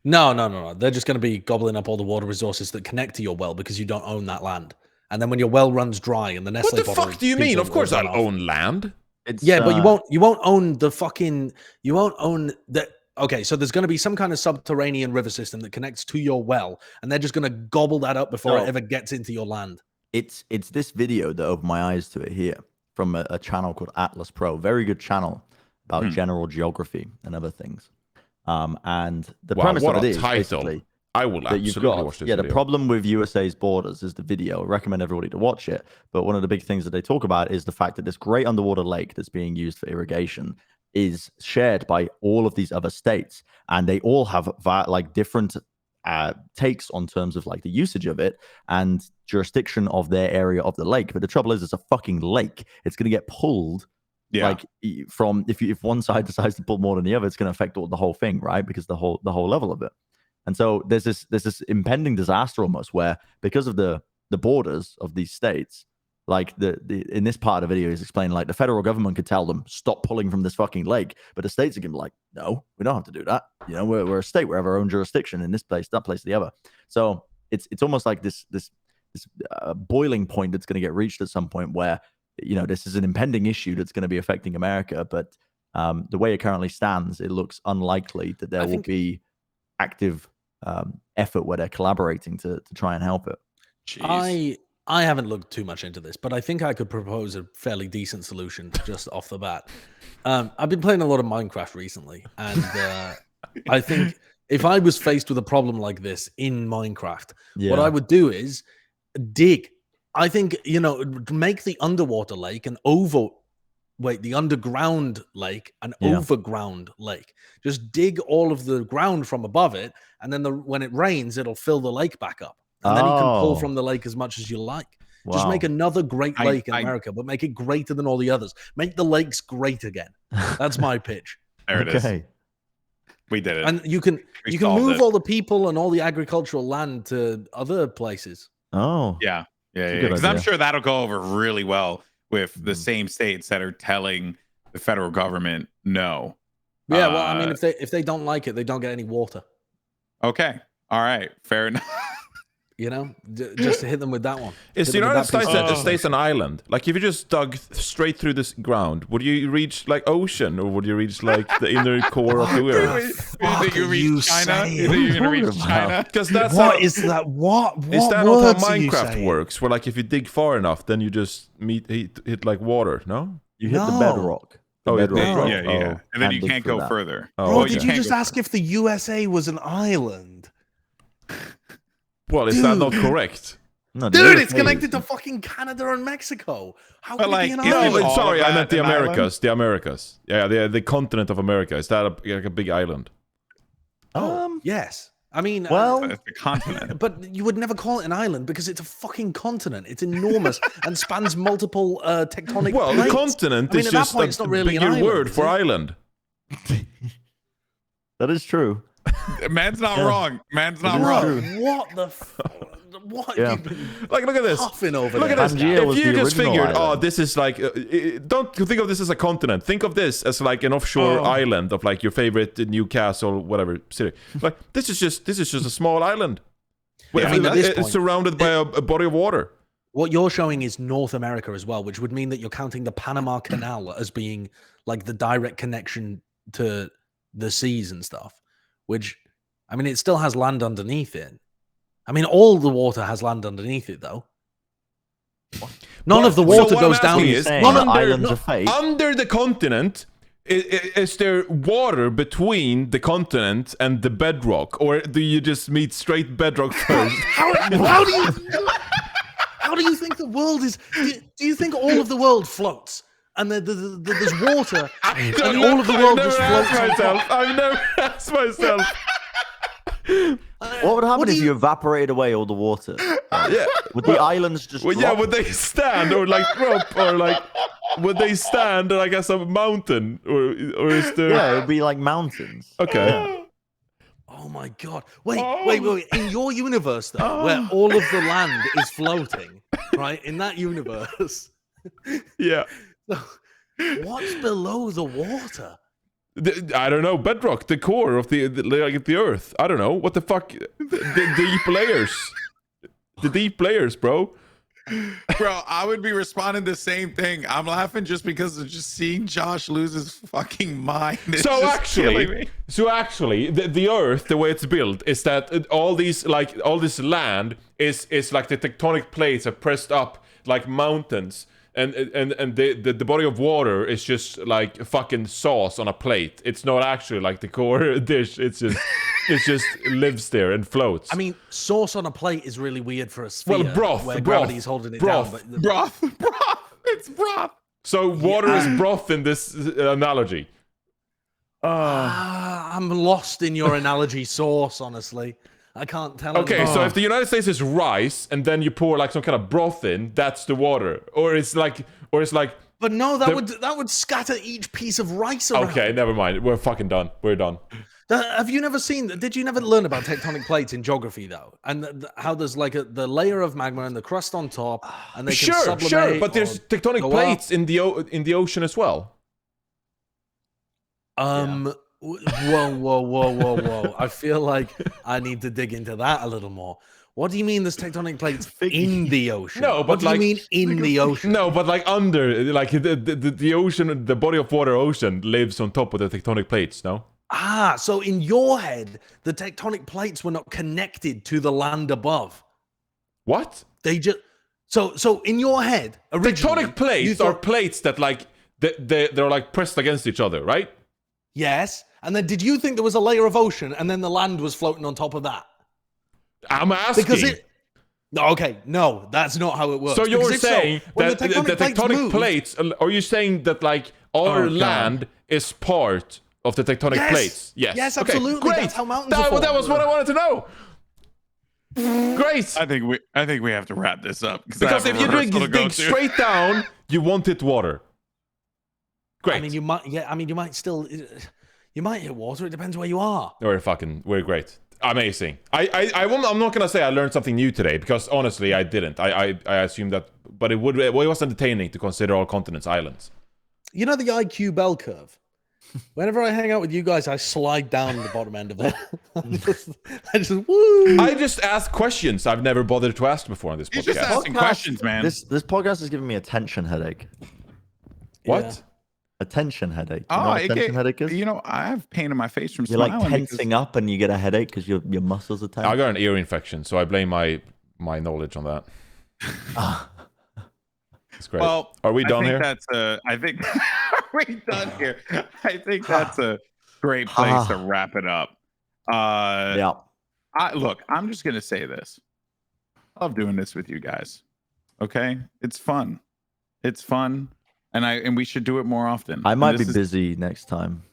No. They're just going to be gobbling up all the water resources that connect to your well because you don't own that land. And then when your well runs dry and the Nestle. What the fuck do you mean? Of course, I'll own land. But you won't own the fucking. You won't own the. Okay, so there's going to be some kind of subterranean river system that connects to your well, and they're just going to gobble that up before it ever gets into your land. It's this video that opened my eyes to it here from a channel called Atlas Pro. Very good channel about general geography and other things. And the premise of it is basically I will absolutely watch this video. The problem with USA's borders is the video. I recommend everybody to watch it. But one of the big things that they talk about is the fact that this great underwater lake that's being used for irrigation is shared by all of these other states, and they all have like different takes on terms of like the usage of it and jurisdiction of their area of the lake. But the trouble is, it's a fucking lake. It's going to get pulled. Like from if one side decides to pull more than the other, it's going to affect the whole thing, right? Because the whole level of it. And so there's this impending disaster almost where, because of the borders of these states, like in this part of the video, he's explaining like the federal government could tell them stop pulling from this fucking lake, but the states are going to be like, no, we don't have to do that. You know, we're a state, we have our own jurisdiction in this place, that place, the other. So it's almost like this boiling point that's going to get reached at some point where, you know, this is an impending issue that's going to be affecting America. But the way it currently stands, it looks unlikely that there will be active effort where they're collaborating to try and help it. Jeez. I haven't looked too much into this, but I think I could propose a fairly decent solution just off the bat. I've been playing a lot of Minecraft recently, and I think if I was faced with a problem like this in Minecraft, what I would do is dig. I think, you know, make the underwater lake the underground lake an overground lake. Just dig all of the ground from above it, and then when it rains, it'll fill the lake back up. And then you can pull from the lake as much as you like. Wow. Just make another great lake in America, but make it greater than all the others. Make the lakes great again. That's my pitch. There it is. We did it. And you can move all the people and all the agricultural land to other places. Yeah. Because I'm sure that'll go over really well with the same states that are telling the federal government no. Yeah, well, I mean, if they don't like it, they don't get any water. Okay, all right, fair enough. You know, just to hit them with that one. Is the United States an island? Like, if you just dug straight through this ground, would you reach like ocean, or would you reach like the inner core of the earth? You think you reach China? You think you're gonna reach China? Because that's What is that? What is that not how words are you Minecraft saying? works? Where like if you dig far enough, then you just hit like water. No. You hit the No. bedrock. The Oh, yeah, bedrock yeah, drop. Yeah. And then you dig can't through go that. further. Oh, Bro, okay. did you just ask if the USA was an island? Well, is that not correct? No, the Dude, it's USA connected to fucking Canada and Mexico. How But, could like, it be an you know, No, island? all sorry, of I that meant the an island? Americas. The Americas. Yeah, the continent of America. Is that like a big island? Yes. I mean, Well, It's the continent. but you would never call it an island because it's a fucking continent. It's enormous and spans multiple tectonic Well, plates. the continent I mean, is at that just point, it's a not really an bigger island, word is for it? island. that is true. Man's not Yeah. wrong. Man's not It is wrong. true. What the? What Yeah. have you been Like, look at this. huffing over Look there? at this. Pangaea was If you the just original figured, island. this is like, don't think of this as a continent. Think of this as like an offshore island of like your favorite Newcastle, whatever city. Like this is just a small island. Well, I mean, at this it's point, surrounded by a body of water. What you're showing is North America as well, which would mean that you're counting the Panama Canal as being like the direct connection to the seas and stuff, which, I mean, it still has land underneath it. I mean, all the water has land underneath it, though. None of the So water what I'm goes down. asking is, Saying none that under- islands are fake. Under the continent, is there water between the continent and the bedrock, or do you just meet straight bedrock first? How do you think the world is? Do you think all of the world floats and there's water and all of the world just floats? I've never asked myself. What would happen do if you- you evaporated away all the water? Yeah. Would the islands just Well, yeah, drop? would they stand or like drop or like would they stand like as a mountain or is there? Yeah, it would be like mountains. Okay. Oh my god! Wait! In your universe, though, where all of the land is floating, right? In that universe, Yeah. what's below the water? I don't know. Bedrock, the core of the earth. I don't know. What the fuck? The deep layers. The deep layers, bro. Bro, I would be responding the same thing. I'm laughing just because of just seeing Josh lose his fucking mind. It's So just killing actually, me. the Earth, the way it's built, is that all this land is like the tectonic plates are pressed up like mountains, and the body of water is just like fucking sauce on a plate. It's not actually like the core dish. It just lives there and floats. I mean, sauce on a plate is really weird for a sphere. Well, broth, where broth, gravity's holding it broth. down. But Broth. It's broth. So water is broth in this analogy. I'm lost in your analogy, sauce. Honestly, I can't tell. Okay, anymore. so if the United States is rice and then you pour like some kind of broth in, that's the water, or it's like. But no, that would scatter each piece of rice around. Okay, never mind. We're fucking done. We're done. Have you never seen? Did you never learn about tectonic plates in geography though, and how there's like the layer of magma and the crust on top, and they can Sure, sublimate but there's or tectonic go plates in the ocean as well. Whoa! I feel like I need to dig into that a little more. What do you mean there's tectonic plates in the ocean? No, but what do like- you mean in the ocean? No, but like under, like the ocean, the body of water ocean lives on top of the tectonic plates. No. Ah, so in your head, the tectonic plates were not connected to the land above. What? They just so in your head, originally, Tectonic you plates are thought- plates that like they're like pressed against each other, right? Yes, and then did you think there was a layer of ocean, and then the land was floating on top of that? I'm asking. Because it. No, okay, no, that's not how it works. So you're Because if saying when that the tectonic move- plates? Are you saying that like our God. land is part of the tectonic Yes! plates? Yes. Yes, Okay, absolutely. great. That's how mountains are that formed. was what I wanted to know. Great. I think we have to wrap this up Because if you dig straight down, you won't hit water. Great. I mean, you might. Yeah, I mean, you might still. You might hit water. It depends where you are. We're great. amazing. I'm not gonna say I learned something new today because honestly I didn't. I assumed that, but it was entertaining to consider all continents islands. You know the IQ bell curve. Whenever I hang out with you guys, I slide down the bottom end of it. I just ask questions I've never bothered to ask before on this podcast. You're just asking questions, man. This podcast is giving me a tension headache. What? Yeah. A tension headache. You know what a tension headache is? You know, I have pain in my face from You're smiling. like tensing up and you get a headache because your muscles are tense. I got an ear infection, so I blame my knowledge on that. It's great. Well, are we done here? I think are we done here? I think that's a great place to wrap it up. Yeah. Look, I'm just gonna say this. I love doing this with you guys. Okay, it's fun. It's fun, and we should do it more often. I might be busy next time.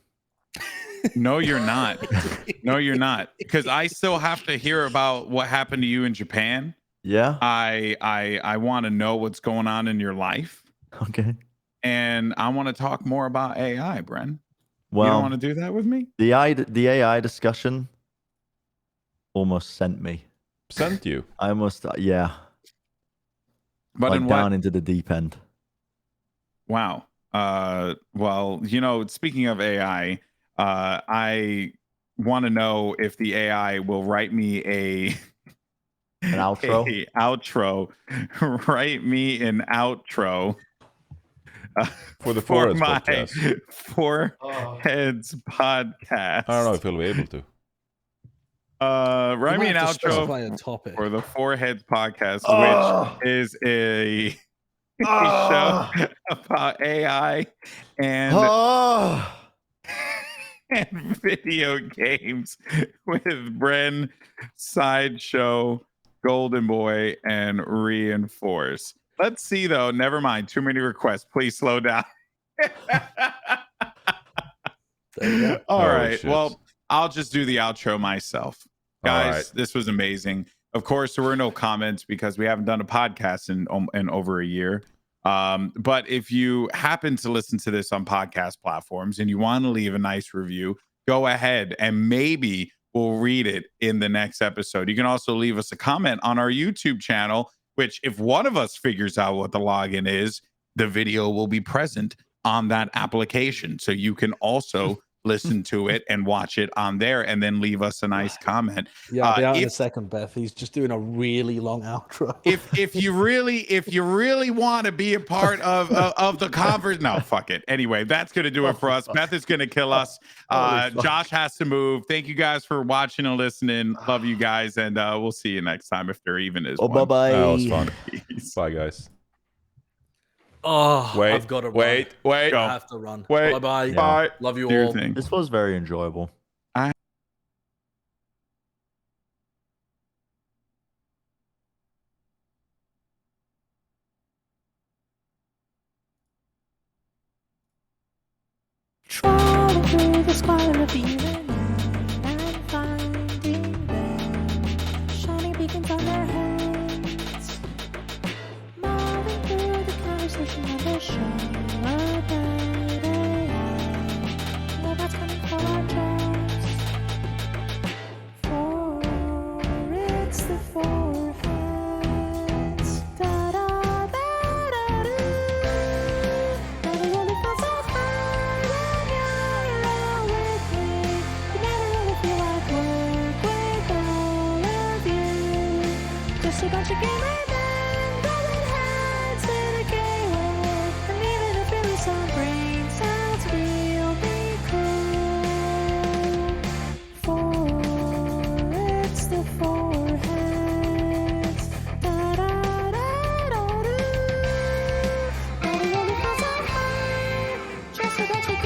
No, you're not. No, you're not. Because I still have to hear about what happened to you in Japan. Yeah. I want to know what's going on in your life. Okay. And I want to talk more about AI, Bren. Well, you don't want to do that with me? The AI discussion almost sent me. Sent you? I almost, yeah. But like down into the deep end. Wow. Well, you know, speaking of AI, I want to know if the AI will write me an outro. Write me an outro for the podcast. Four Heads podcast. I don't know if he'll be able to. Write me an outro for the Four Heads podcast, which is a show about AI and and video games with Bren, Sideshow, Goldenboy, and Reinforce. Let's see though. Never mind. Too many requests. Please slow down. All right. Shit. Well, I'll just do the outro myself. Guys, This was amazing. Of course, there were no comments because we haven't done a podcast in over a year. But if you happen to listen to this on podcast platforms and you want to leave a nice review, go ahead and maybe we'll read it in the next episode. You can also leave us a comment on our YouTube channel, which if one of us figures out what the login is, the video will be present on that application. So you can also listen to it and watch it on there and then leave us a nice comment. Yeah, I'll be out in a second, Beth. He's just doing a really long outro. If you really want to be a part of the conference, no, fuck it. Anyway, that's gonna do it for us. Beth is gonna kill us. Josh has to move. Thank you guys for watching and listening. Love you guys, and we'll see you next time if there even is one. Bye-bye. That was fun. Bye, guys. Oh, wait, I've got to wait. I have to run. Wait. Bye-bye. Bye. Love you Do your all. thing. This was very enjoyable. Trawling through the squalor of the evening and finding them shining beacons on their heads, moving through the conversation of the show about AI. Nobody's coming for our jobs, for it's the four heads. Da da da da da. Now the only fun so hard when you're around with me. You never really feel like work with all of you. Just a bunch of gamer men rolling heads in a gay world. And even if it was some brain sounds real be cool. For it's the four heads. Da da da da da. Now the only fun so hard. Just a bunch of